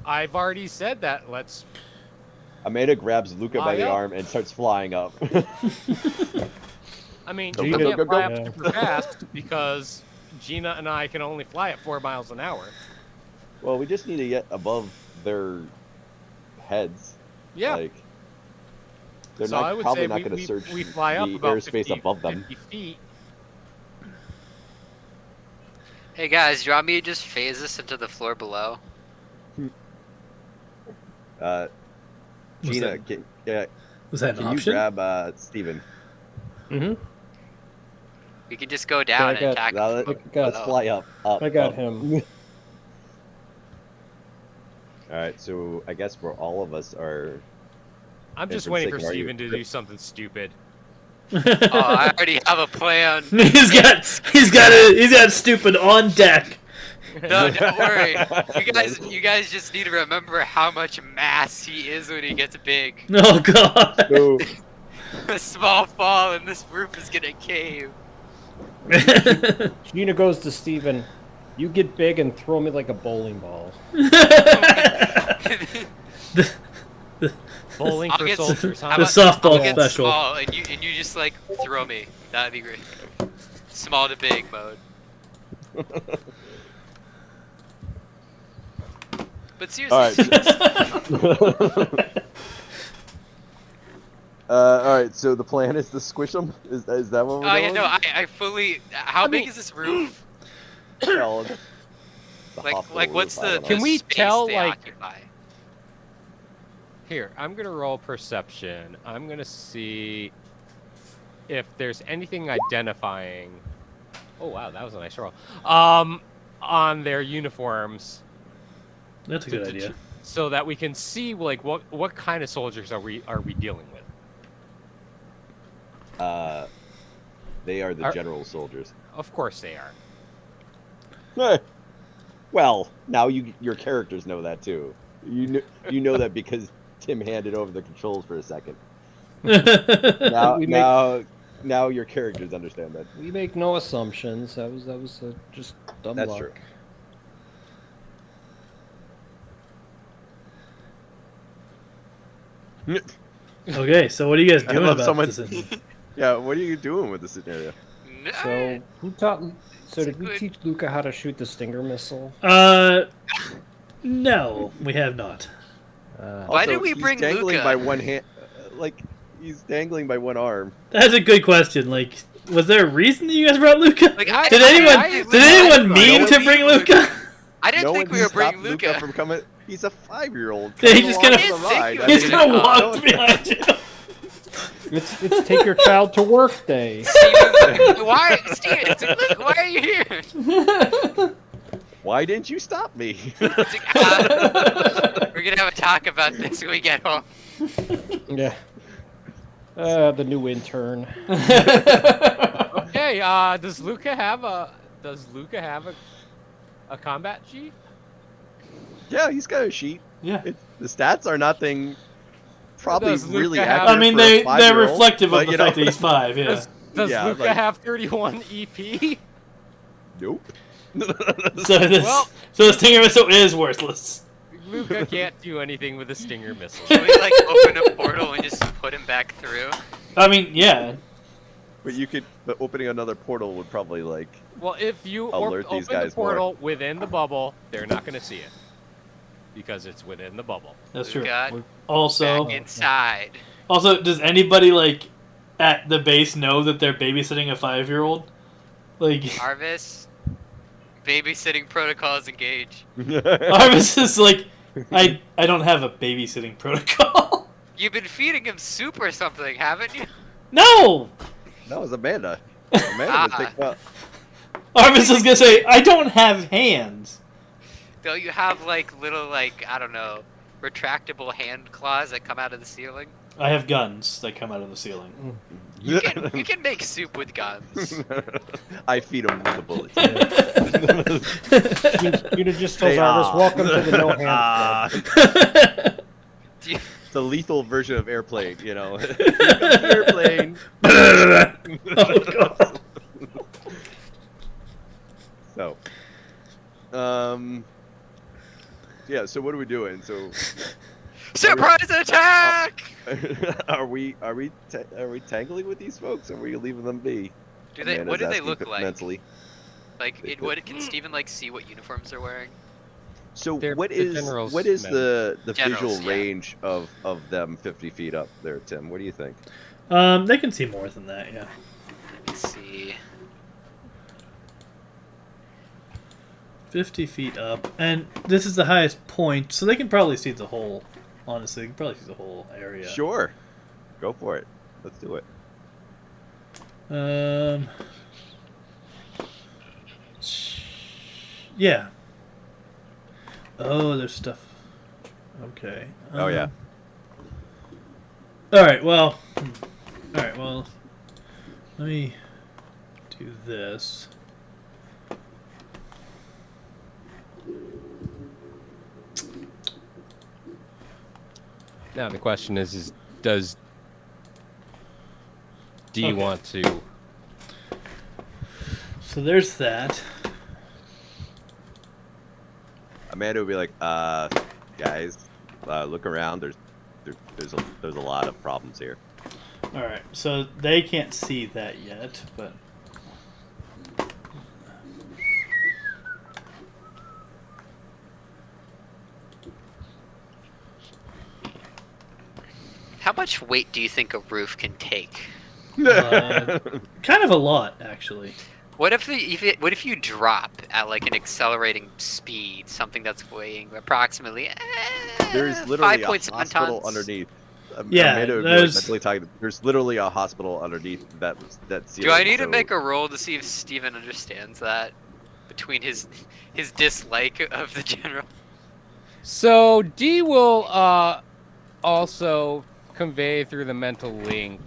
I've already said that. Let's. Amanda grabs Luca by Fly the up. arm and starts flying up. I mean, Go, you go, can't go, go, fly go. up super fast because Gina and I can only fly at 4 miles an hour. Well, we just need to get above their heads. Yeah. Like, they're So I would probably say not we- going to we- search we fly up the about airspace 50 above them. 50 feet. Hey guys, do you want me to just phase us into the floor below? Gina, Was that an can option? you grab Steven? Mm-hmm. We can just go down and attack Now them from let's below. fly up. I got up. him. Alright, so I guess where all of us are. I'm just Entrance waiting for taken, are you- Steven to do something stupid. Oh, I already have a plan. he's got stupid on deck. No, don't worry. You guys just need to remember how much mass he is when he gets big. Oh god. So, A small fall and this roof is gonna cave. Gina goes to Steven. You get big and throw me like a bowling ball. Bowling I'll for get soldiers, huh? how The about- softball I'll get special. Small and you just like throw me. That'd be great. Small to big mode. But seriously, Alright, so the plan is to squish them? Is that what we're oh doing? yeah, no, I fully. How big is this roof? Well, it's the Like hospital what's roof, I the, don't know. Can we space tell, they like- occupy? Here, I'm gonna roll perception. I'm gonna see if there's anything identifying. Oh wow, that was a nice roll. On their uniforms, That's a good idea. so that we can see like what kind of soldiers are we dealing with. They are the Are- general soldiers. Of course they are. Well, now your characters know that too. You know that because Tim handed over the controls for a second. Now your characters understand that. We make no assumptions. That was just dumb That's luck. true. Okay, so what are you guys I doing love about someone. this? Yeah, what are you doing with the scenario? So who taught? So did we good- teach Luca how to shoot the Stinger missile? No, we have not. Why did Also, we he's bring dangling Luca? by one hand? Like he's dangling by one arm. That's a good question. Like, was there a reason that you guys brought Luca? Like, Did anyone I mean don't to believe bring Luca? I didn't No think one we were stopped bringing Luca. from coming. He's a 5-year-old. Yeah, he's just gonna- I didn't think you He's were gonna bringing walk Luca. behind you. It's take your child to work day. Steven, why, Steven, why are you here? Why didn't you stop me? We're gonna have a talk about this when we get home. Yeah. The new intern. Okay, does Luca have a combat sheet? Yeah, he's got a sheet. Yeah. The stats are nothing. Probably Does Luca really have- accurate. I mean, for a they're 5-year-old, reflective of but, the you fact know. that he's 5. Yeah. Does Yeah, Luca like- have 31 EP? Nope. So this, Well- so the Stinger missile is worthless. Luca can't do anything with a Stinger missile. Can we like open a portal and just put him back through? I mean, yeah. But you could. But opening another portal would probably like. Well, if you Alert open these the guys more. portal within the bubble, they're not going to see it because it's within the bubble. That's We true. got Also, back inside. does anybody like at the base know that they're babysitting a 5-year-old? Like, Arvis, babysitting protocols engaged. Arvis is like, I don't have a babysitting protocol. You've been feeding him soup or something, haven't you? No, That was Amanda. Amanda was thinking about. Arvis is gonna say I don't have hands. Don't you have like little like I don't know retractable hand claws that come out of the ceiling? I have guns that come out of the ceiling. You can make soup with guns. I feed him with the bullets. You just told Say, Arvis, welcome to the no hand ah. club. Do you- The lethal version of airplane, you know. Here comes the airplane. Oh god. So, yeah. So what are we doing? So, Surprise attack! are we tangling with these folks? Or are we leaving them be? Do they? Amanda's What do they asking look like? Mentally. Like, can Steven like see what uniforms they're wearing? So They're what the is generals, the Generals, visual yeah. range of them 50 feet up there, Tim? What do you think? They can see more than that. Yeah. Let's see. 50 feet up, and this is the highest point, so they can probably see the whole. Honestly, they can probably see the whole area. Sure, go for it. Let's do it. Yeah. Oh, there's stuff. Okay. Oh yeah. All right. Well. All right. Well. Let me do this. Now the question is does D Okay. want to? So there's that. Amanda would be like, guys, look around. There's a lot of problems here. All right. So they can't see that yet, but. How much weight do you think a roof can take? Kind of a lot, actually. What if you drop at like an accelerating speed, something that's weighing approximately There's literally a 5.7 hospital tons? underneath. Yeah, Amanda would be like there's- mentally talking. There's literally a hospital underneath that. Do I need to make a roll to see if Steven understands that? Between his dislike of the general. So D will also convey through the mental link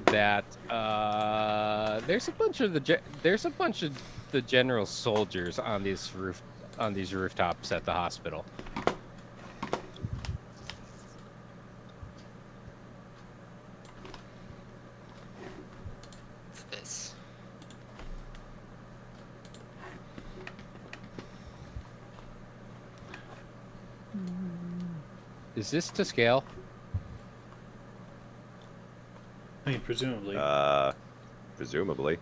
that there's a bunch of the general soldiers on these rooftops at the hospital. What's this? Is this to scale? I mean, presumably. Presumably.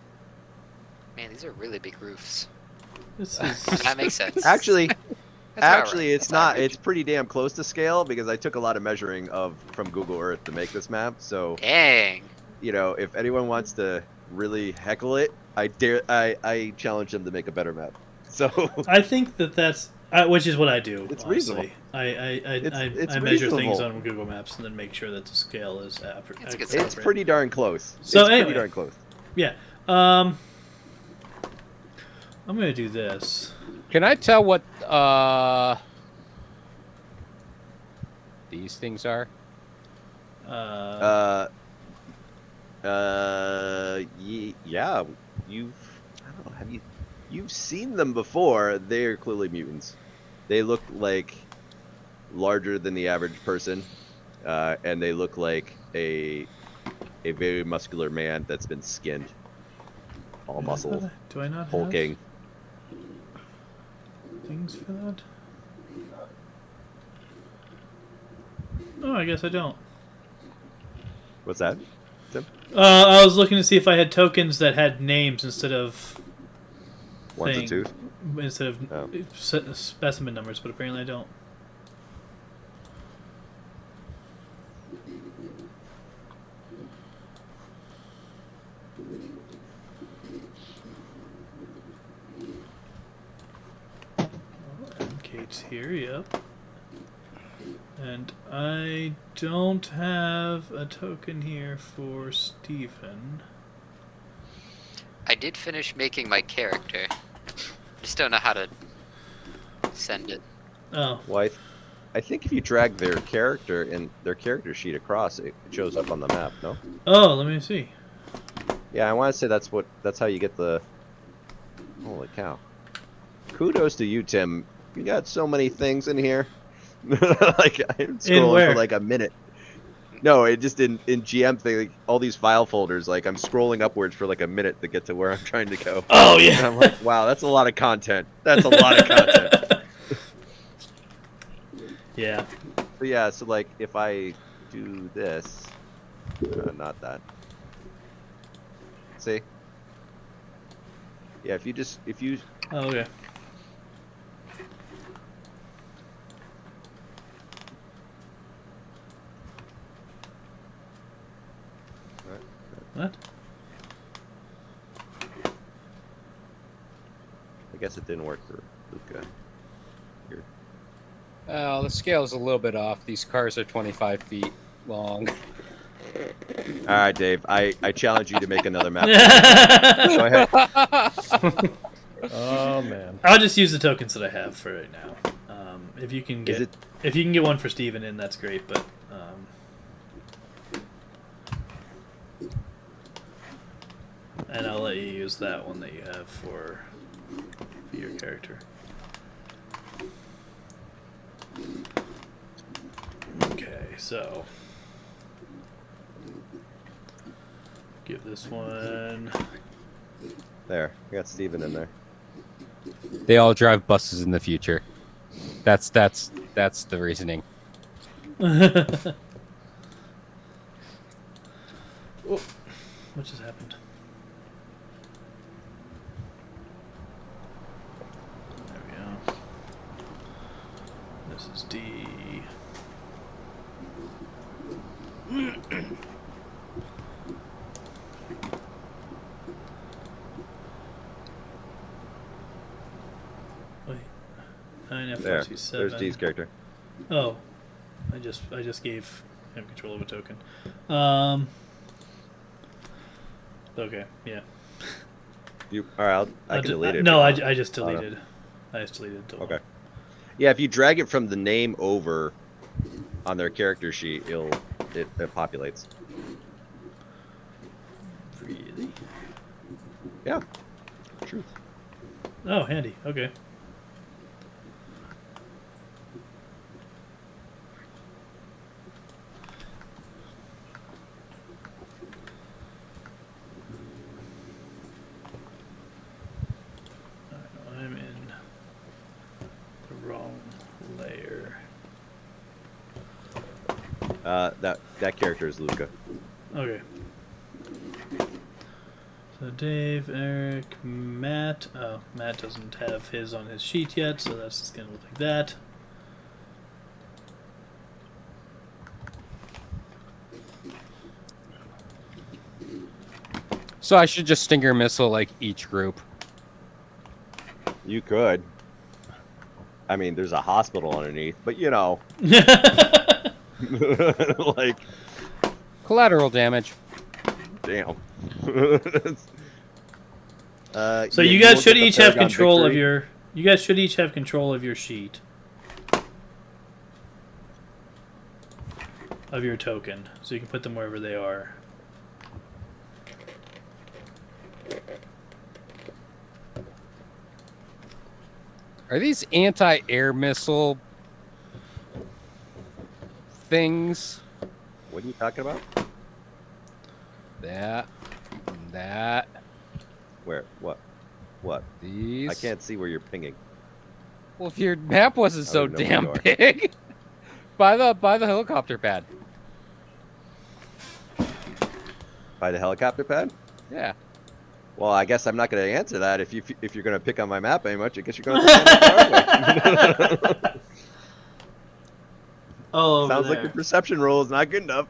Man, these are really big roofs. This is... That makes sense. Actually, That's about right. it's That's not. average. It's pretty damn close to scale because I took a lot of measuring from Google Earth to make this map. So, Dang. if anyone wants to really heckle it, I challenge them to make a better map. So I think that's which is what I do. It's honestly. reasonable. I measure reasonable. things on Google Maps and then make sure that the scale is That's a good it's pretty darn close. So it's anyway. pretty darn close. Yeah. I'm gonna do this. Can I tell what these things are? Yeah. I don't know. You've seen them before? They're clearly mutants. They look like larger than the average person, and they look like a very muscular man that's been skinned, all muscle, Do I not hulking. have things for that? Oh, I guess I don't. What's that, Tim? I was looking to see if I had tokens that had names instead of Ones and twos. instead of specimen numbers, but apparently I don't. Kate's here, yep. And I don't have a token here for Stephen. I did finish making my character. Just don't know how to send it. Oh. Well, I think if you drag their character and their character sheet across, it shows up on the map. No? Oh, let me see. Yeah, I want to say that's how you get the. Holy cow! Kudos to you, Tim. You got so many things in here. Like I'm scrolling for like a minute. No, it just in GM thing, like, all these file folders. Like I'm scrolling upwards for like a minute to get to where I'm trying to go. Oh yeah. And I'm like, wow, that's a lot of content. That's a lot of content. Yeah. But yeah, so like if I do this, not that. See? Yeah, if you. Oh, okay. What? I guess it didn't work for Luca. Here. Well, the scale's a little bit off. These cars are 25 feet long. All right, Dave. I challenge you to make another map. Go ahead. Oh man. I'll just use the tokens that I have for right now. If you can get one for Steven in, that's great. But and I'll let you use that one that you have for your character. Okay, so give this one. There, we got Steven in there. They all drive buses in the future. That's the reasoning. Oh, what just happened? There we go. This is D. Wait. 9 There, F47. there's D's character. Oh, I just gave him control of a token. Okay, yeah. All right, I can delete it. No, I just deleted. I just deleted the Okay. Yeah, if you drag it from the name over on their character sheet, it populates. Really? Yeah. Truth. Oh, handy. Okay. I'm in the wrong layer. That character is Luca. Okay. So Dave, Eric, Matt. Oh, Matt doesn't have his on his sheet yet, so that's just going to look like that. So I should just Stinger Missile like each group. You could. I mean, there's a hospital underneath, but you know. Like. Collateral damage. Damn. So you guys should each have control of your. You guys should each have control of your sheet. Of your token, so you can put them wherever they are. Are these anti-air missile things? What are you talking about? That. Where? What? What? These. I can't see where you're pinging. Well, if your map wasn't so wouldn't know damn where you big, by the helicopter pad. By the helicopter pad? Yeah. Well, I guess I'm not going to answer that. If you're going to pick on my map very much, I guess you're going to stand far away. Oh, sounds like your perception roll is not good enough.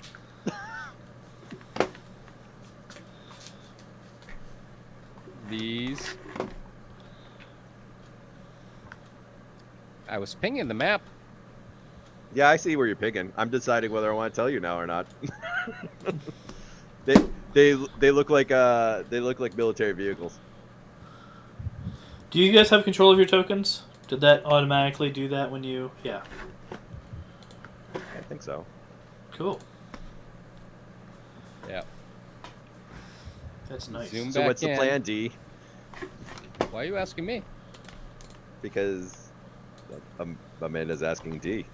These. I was pinging the map. Yeah, I see where you're picking. I'm deciding whether I want to tell you now or not. They look like military vehicles. Do you guys have control of your tokens? Did that automatically do that when you? Yeah. I think so. Cool. Yeah. That's nice. Zoom So back what's the in. plan, D? Why are you asking me? Because Amanda's asking D.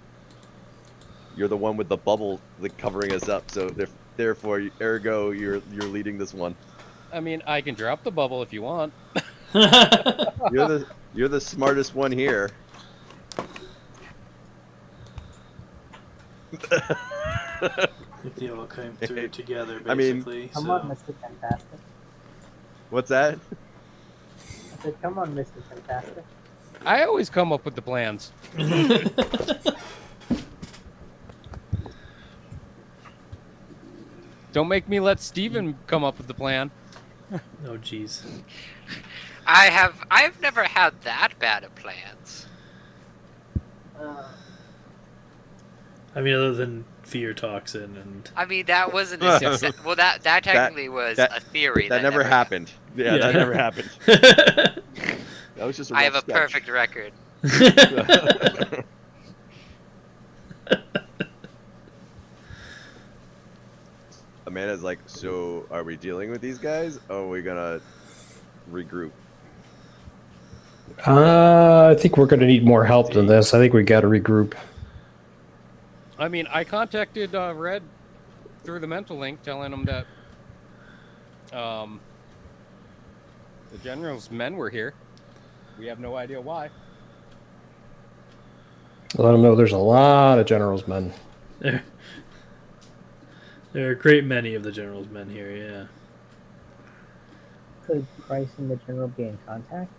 You're the one with the bubble covering us up, so therefore, ergo, you're leading this one. I mean, I can drop the bubble if you want. You're the smartest one here. If they all came through together, I mean, basically. Come on, Mr. Fantastic. What's that? I said, come on, Mr. Fantastic. I always come up with the plans. Don't make me let Steven come up with the plan. Oh, jeez. I've never had that bad of plans. I mean, other than fear toxin and. I mean, that wasn't a well. That technically was a theory. That never happened. Yeah, that never happened. That was just. I have a perfect record. Amanda's like, so are we dealing with these guys? Or are we gonna regroup? I think we're going to need more help than this. I think we got to regroup. I mean, I contacted Red through the mental link, telling him that the general's men were here. We have no idea why. Let them know there's a lot of generals' men. There are a great many of the general's men here, yeah. Could Bryce and the general be in contact?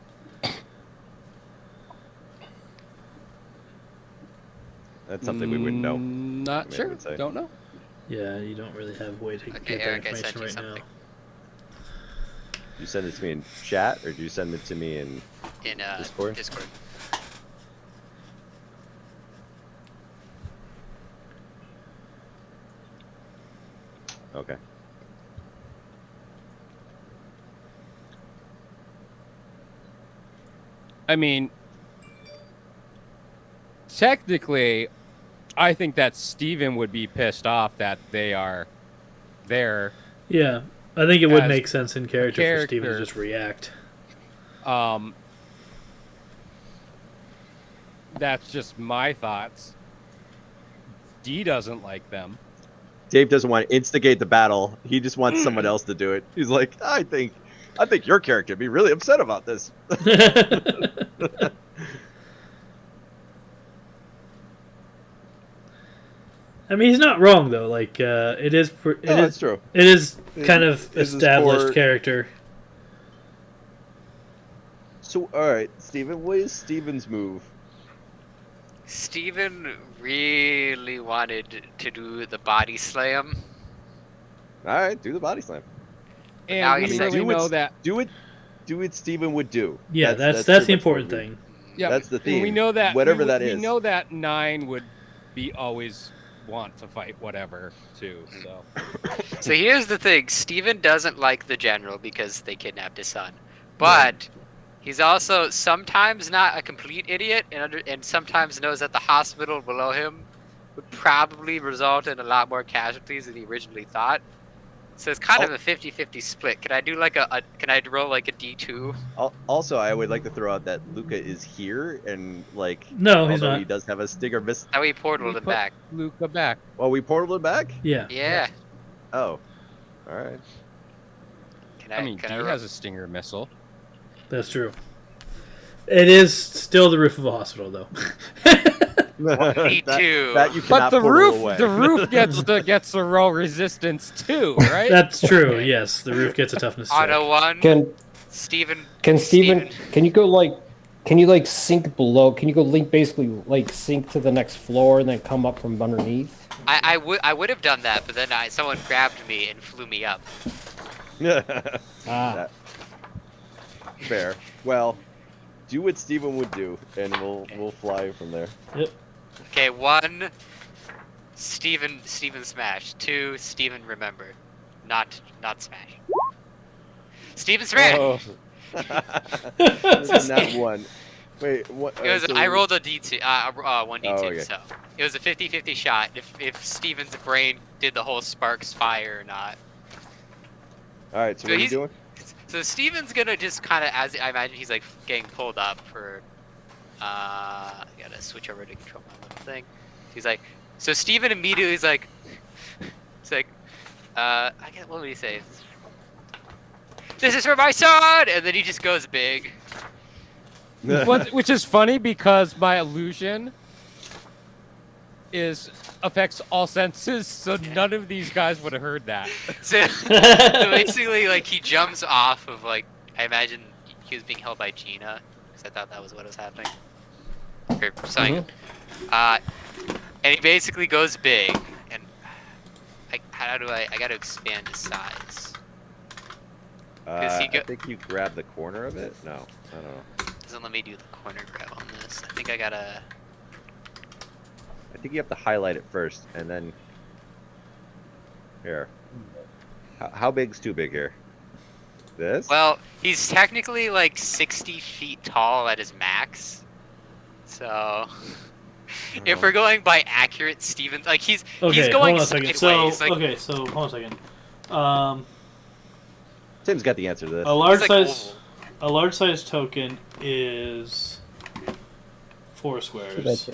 That's something we wouldn't know. Not sure. Don't know. Yeah, you don't really have a way to Okay, get that Eric, I sent information you right something. You send it to me in chat, or do you send it to me in Discord? Discord. Okay. I mean, technically, I think that Steven would be pissed off that they are there. Yeah, I think it would As make sense in character for Steven to character. just react. That's just my thoughts. D doesn't like them. Dave doesn't want to instigate the battle. He just wants someone else to do it. He's like, I think your character would be really upset about this. I mean, he's not wrong though. Like, it is. It's true. It is kind of This is established for- character. So, all right, Steven, what is Steven's move? Steven really wanted to do the body slam. All right, do the body slam. And now we he's really saying- know that. Do it. Steven would do. Yeah, that's pretty the much what important we- thing. Yeah, That's the and theme. we know that whatever we that is. know that 9 would be always want to fight whatever too. So So here's the thing: Steven doesn't like the general because they kidnapped his son, but he's also sometimes not a complete idiot, and sometimes knows that the hospital below him would probably result in a lot more casualties than he originally thought. So it's kind of a 50-50 split. Can I do like can I roll like a D2? Also, I would like to throw out that Luca is here, and like, No, he's although not. he does have a stinger miss. How we portaled him put back. Luca back. Well, we portaled him back. Yeah, Yeah. Oh, all right. Can I mean, can D I has a Stinger missile. that's true. It is still the roof of a hospital, though. D2. that you But cannot the portal roof, away. the roof gets the roll resistance too, right? That's true. Yes, the roof gets a toughness check. Auto 1. Can Steven. Steven? Can you go like? Can you like sink below? Can you go link basically like sink to the next floor and then come up from underneath? I would have done that, but then someone grabbed me and flew me up. Ah. Fair. Well, do what Steven would do, and we'll fly from there. Yep. Okay, 1. Steven smash. 2. Steven remember. Not smash. Steven smash! Oh. Not one. Wait, what? It was, so I rolled a D2, 1D2, Oh, okay. so it was a 50-50 shot if Steven's brain did the whole sparks fire or not. All right, so So what are you he's- doing? So Steven's gonna just kind of, as I imagine, he's like getting pulled up for. I gotta switch over to control my little thing. He's like, so Steven immediately is like, he's like, what would he say? This is for my son, and then he just goes big. Which is funny because my illusion affects all senses, so none of these guys would have heard that. So basically, like, he jumps off of, like, I imagine he was being held by Gina, because I thought that was what was happening. Or something. And he basically goes big, and I gotta expand his size. I think you grab the corner of it. No, I don't know. Doesn't let me do the corner grab on this. I think I think you have to highlight it first, and then here. How big's too big here? This? well, he's technically like 60 feet tall at his max. So if we're going by accurate Steven, like he's going hold on a second. sideways. So, like, so hold on a second. Tim's got the answer to this. A large He's like size, a large size token is 4 squares.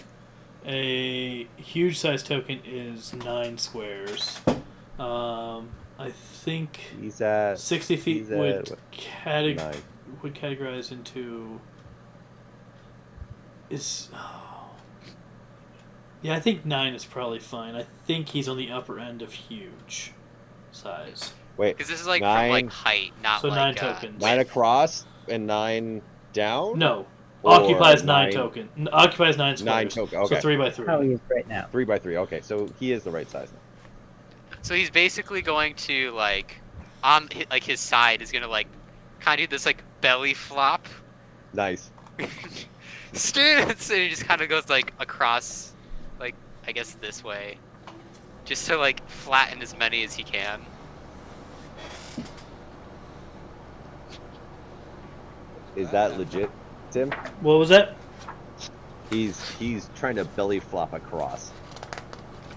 A huge size token is 9 squares. I think He's at 60 feet he's at, would what, 9. categorize into. Yeah, I think 9 is probably fine. I think he's on the upper end of huge size. Wait, because this is like 9, from like height, not So like 9 tokens. 9 across and 9 down. No, Or occupies 9 9 token. Occupies 9 squares. 9 token. Okay. So 3 by 3. How he is right now. 3 by 3. Okay, so he is the right size now. So he's basically going to like on like his side is gonna like kind of do this like belly flop. Nice. Students, and he just kind of goes like across, like I guess this way, just to like flatten as many as he can. Is that legit, Tim? What was that? He's trying to belly flop across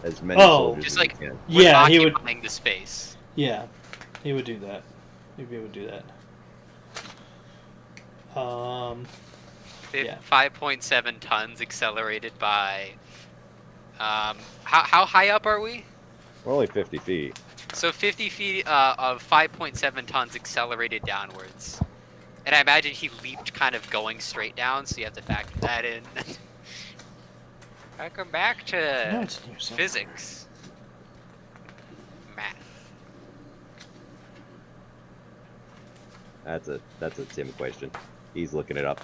as many Oh. soldiers Just as like he can. Yeah, he would. occupying the space. Yeah, he would do that. He'd be able to do that. Yeah. 5.7 tons accelerated by. How high up are we? We're only 50 feet. So 50 feet of 5.7 tons accelerated downwards. And I imagine he leaped kind of going straight down, so you have to factor that in. Welcome back to physics. Math. That's a Tim question. He's looking it up.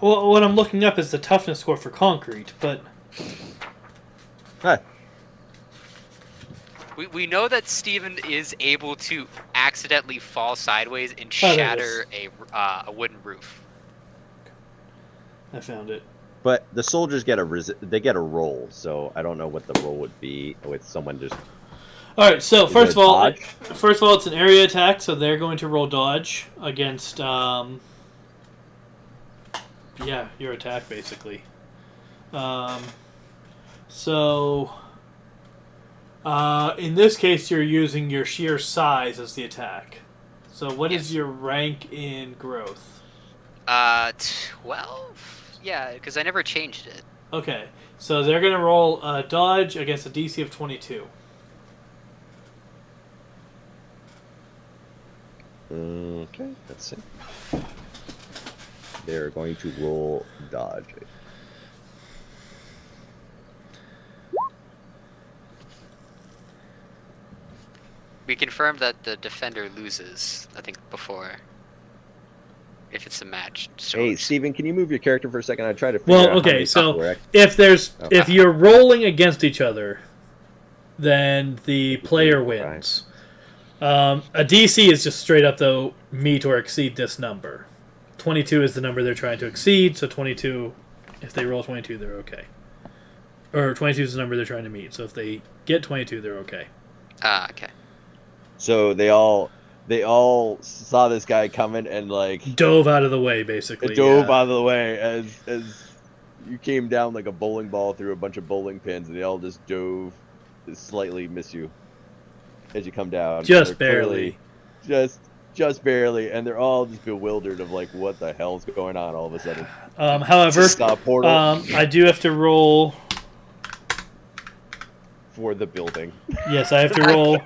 Well, what I'm looking up is the toughness score for concrete, but Huh. We know that Steven is able to accidentally fall sideways and there it shatter a wooden roof. I found it. But the soldiers get they get a roll, so I don't know what the roll would be with someone just. All right, so Is first it of all, dodge? it's an area attack, so they're going to roll dodge against yeah, your attack basically. So in this case, you're using your sheer size as the attack. So what is your rank in growth? 12. Yeah, because I never changed it. Okay, so they're going to roll dodge against a DC of 22. Okay, let's see. They're going to roll dodge. We confirmed that the defender loses, I think, before. If it's a match. Hey, Steven, can you move your character for a second? I try to figure out how Okay, many so people are if you're rolling against each other, then the player wins. A DC is just straight up though meet or exceed this number. 22 is the number they're trying to exceed, so 22, if they roll 22, they're okay. Or 22 is the number they're trying to meet, so if they get 22, they're okay. Okay. So they all saw this guy coming and like dove out of the way, basically. Dove out of the way as you came down like a bowling ball through a bunch of bowling pins, and they all just dove to slightly miss you as you come down. Just barely. Just barely, and they're all just bewildered of like what the hell's going on all of a sudden. However, I do have to roll for the building. Yes, I have to roll.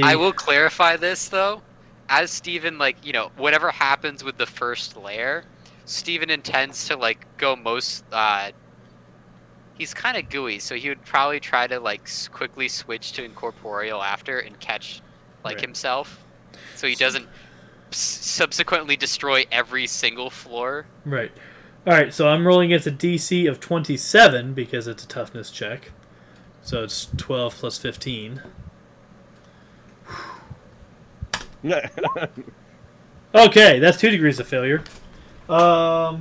I will clarify this though. As Steven, like, you know, whatever happens with the first layer, Steven intends to like go most. He's kind of gooey, so he would probably try to like quickly switch to incorporeal after and catch like himself, so he doesn't subsequently destroy every single floor. Right. All right. So I'm rolling against a DC of 27 because it's a toughness check. So it's 12 plus 15. Okay, that's 2 degrees of failure. A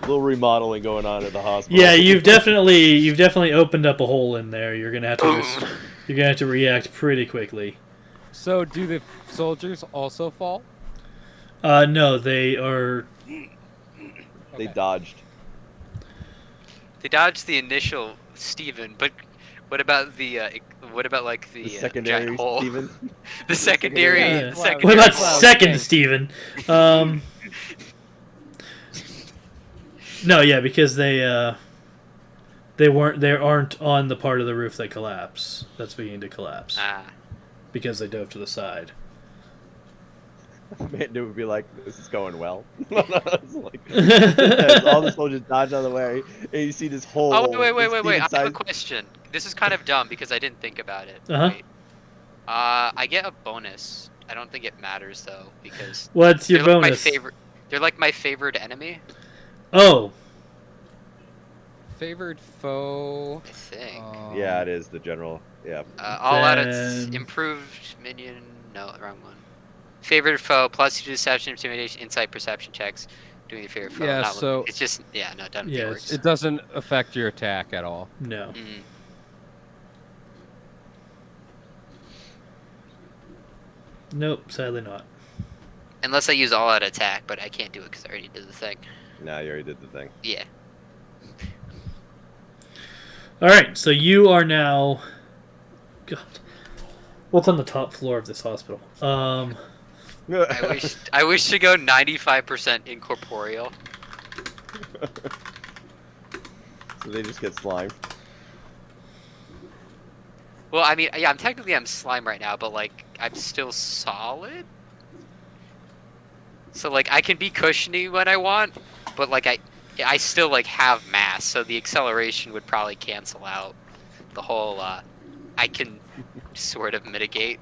little remodeling going on at the hospital. Yeah, you've definitely opened up a hole in there. You're gonna have to react pretty quickly. So do the soldiers also fall? No, they are. They dodged. They dodged the initial Steven, but what about the secondary giant hole? Steven? The secondary. What about second Steven? No, yeah, because they aren't on the part of the roof that collapse. That's beginning to collapse. Because they dove to the side. It would be like, this is going well. As all the soldiers dodge out of the way, and you see this hole. Oh, wait. I have a question. This is kind of dumb because I didn't think about it. Wait. I get a bonus. I don't think it matters though because. What's your bonus? They're like my favorite enemy. Oh. Favored foe. I think. Yeah, it is the general. Yeah. All out. It's improved minion. No, wrong one. Favorite foe, plus 2 deception, intimidation, insight, perception checks. Doing your favorite foe. Yeah, so it's just it doesn't work. It doesn't affect your attack at all. No. Nope, sadly not. Unless I use all out attack, but I can't do it because I already did the thing. No, you already did the thing. Yeah. All right, so you are now. God, what's on the top floor of this hospital? I wish to go 95% incorporeal. So they just get slime. Well, I mean, yeah, I'm slime right now, but like I'm still solid. So like I can be cushiony when I want, but like I still like have mass, so the acceleration would probably cancel out the whole I can sort of mitigate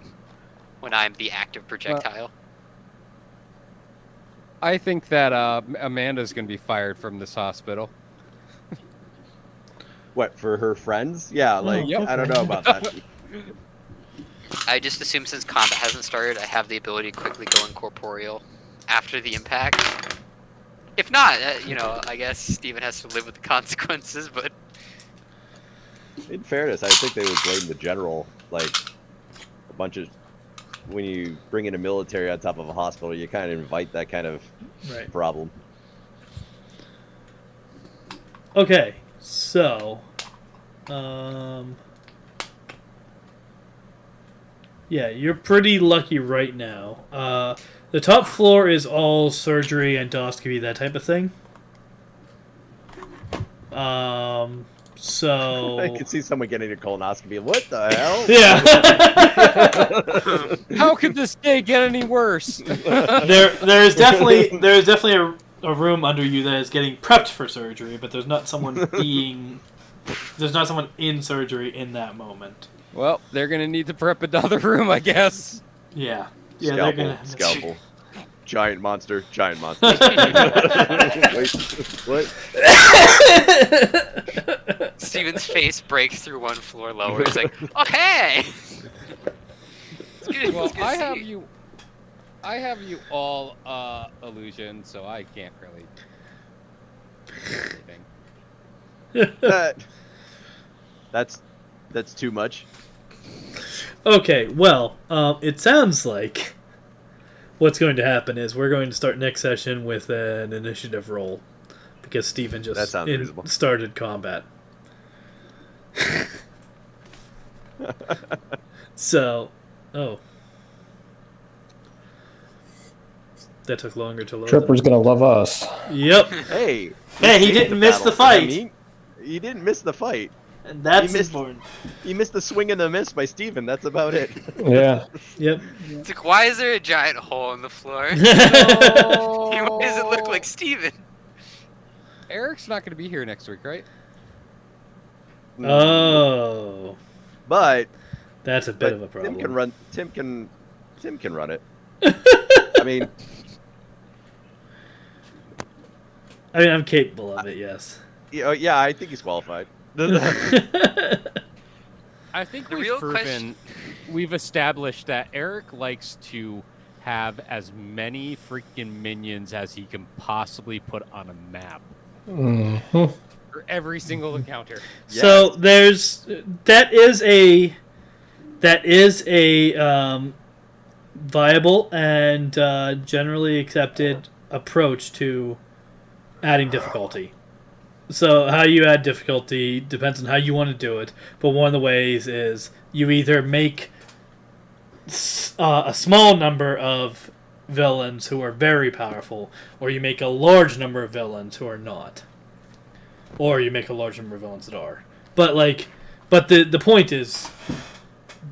when I'm the active projectile. I think that Amanda's going to be fired from this hospital. What, for her friends? Yeah, like, Yep. I don't know about that. I just assume since combat hasn't started, I have the ability to quickly go incorporeal after the impact. If not, I guess Steven has to live with the consequences, but... In fairness, I think they would blame the general, like, a bunch of... When you bring in a military on top of a hospital, you kind of invite that kind of problem. Okay, so... yeah, you're pretty lucky right now. The top floor is all surgery, endoscopy, that type of thing. So I can see someone getting a colonoscopy. What the hell? Yeah. How could this day get any worse? there is definitely a room under you that is getting prepped for surgery, but there's not someone in surgery in that moment. Well, they're gonna need to prep another room, I guess. Yeah. Yeah, they're gonna scalpel. Giant monster. Wait, what? Steven's face breaks through one floor lower. He's like, "Oh hey!" Well, I have you all illusion, so I can't really do anything. That's too much. Okay, well, it sounds like what's going to happen is we're going to start next session with an initiative roll because Steven just started combat. So, that took longer to load. Tripper's gonna love us. Yep. Hey, he didn't miss the fight. He didn't miss the fight. And that's important. You missed the swing and the miss by Steven. That's about it. Yeah. Yep. It's like, why is there a giant hole in the floor? Why does it look like Steven? Eric's not going to be here next week, right? Oh. But that's a bit of a problem. Tim can run it. I mean, I'm capable of it. Yes. Yeah, I think he's qualified. I think we've established that Eric likes to have as many freaking minions as he can possibly put on a map. Mm-hmm. For every single encounter. So that is a viable and generally accepted approach to adding difficulty. So how you add difficulty depends on how you want to do it, but one of the ways is you either make a small number of villains who are very powerful, or you make a large number of villains who are not, or you make a large number of villains that are. But the point is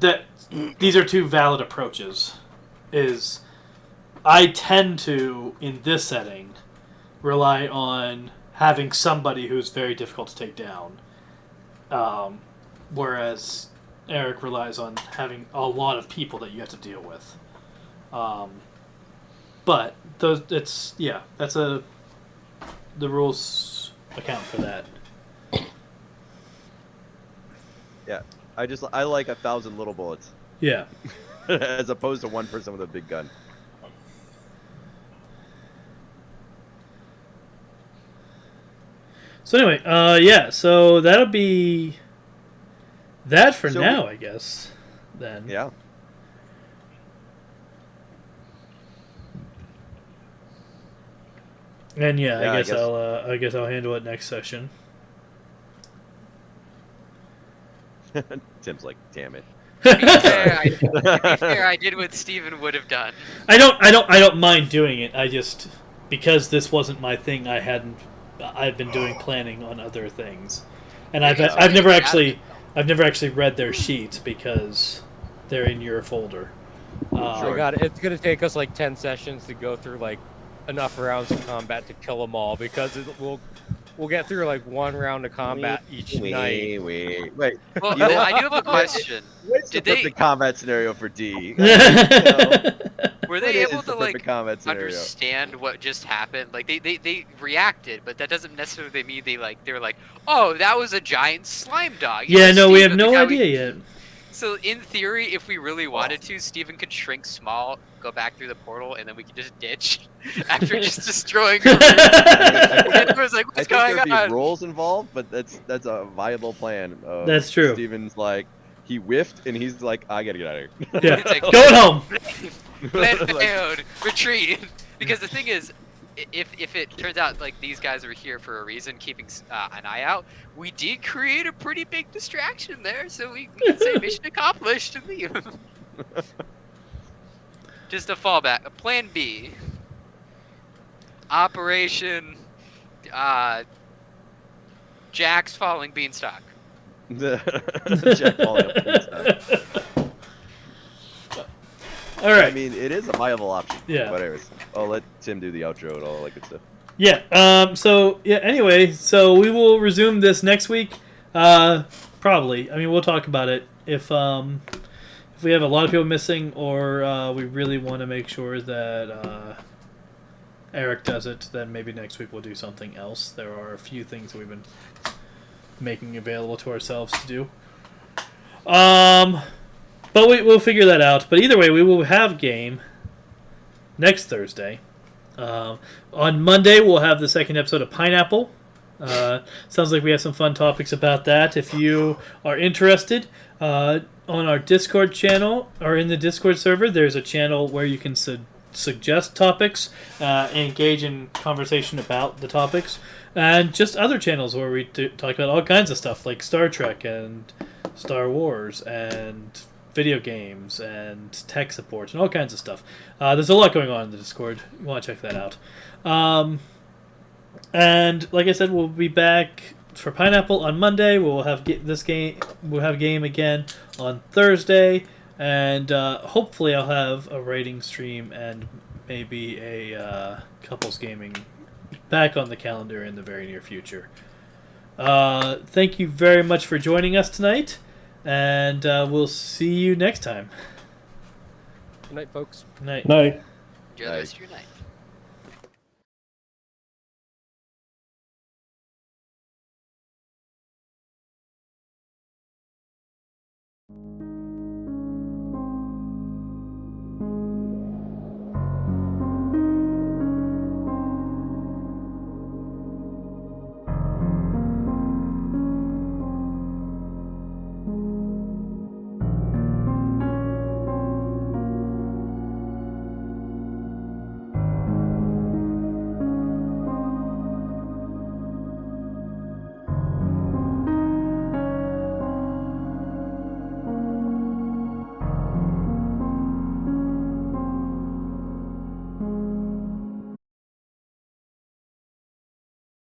that these are two valid approaches. I tend to, in this setting, rely on having somebody who's very difficult to take down, whereas Eric relies on having a lot of people that you have to deal with. But the rules account for that. Yeah, I like 1,000 little bullets. Yeah. As opposed to one person with a big gun. So anyway, so that'll be that for now, I guess. Then. Yeah. And I guess I'll handle it next session. Tim's like, damn it. To be fair, I did what Steven would have done. I don't mind doing it. I just, because this wasn't my thing, I've been doing planning on other things, and I've never actually read their sheets because they're in your folder. Oh my god, it's gonna take us like 10 sessions to go through like enough rounds of combat to kill them all, because we'll get through like one round of combat each night. Wait. Well, You know, I do have a question. What's the Did they perfect combat scenario for D? Like, were what they able is to the perfect like combat scenario? understand what just happened? Like they reacted, but that doesn't necessarily mean they were like, oh, that was a giant slime dog. It Yeah, was no, we have Steven, the no guy idea yet. So in theory, if we really wanted to, Steven could shrink small, go back through the portal, and then we could just ditch after just destroying her room. And it was like, I what's think going there'd be on? rules involved, but that's a viable plan. That's true. Steven's like he whiffed, and he's like, I gotta get out of here. Yeah, It's like, going home. Plan failed. Retreat. Because the thing is, if it turns out like these guys were here for a reason, keeping an eye out, we did create a pretty big distraction there, so we can say mission accomplished and leave. Just a fallback. A plan B. Operation Jack's falling beanstalk. Jack falling up the beanstalk. All right. I mean, it is a viable option. Yeah. But anyways, I'll let Tim do the outro and all that good stuff. Yeah. So yeah. Anyway, so we will resume this next week. Probably. I mean, we'll talk about it if we have a lot of people missing, or we really want to make sure that Eric does it. Then maybe next week we'll do something else. There are a few things that we've been making available to ourselves to do. But we'll figure that out. But either way, we will have game next Thursday. On Monday, we'll have the second episode of Pineapple. Sounds like we have some fun topics about that. If you are interested, on our Discord channel or in the Discord server, there's a channel where you can suggest topics, engage in conversation about the topics, and just other channels where we talk about all kinds of stuff like Star Trek and Star Wars and video games and tech support and all kinds of stuff. There's a lot going on in the Discord. You want to check that out. And like I said, we'll be back for Pineapple on Monday. We'll have this game. We'll have game again on Thursday, and hopefully I'll have a rating stream and maybe a couples gaming back on the calendar in the very near future. Thank you very much for joining us tonight. And we'll see you next time. Good night, folks. Good night. Night. Enjoy the rest of your night.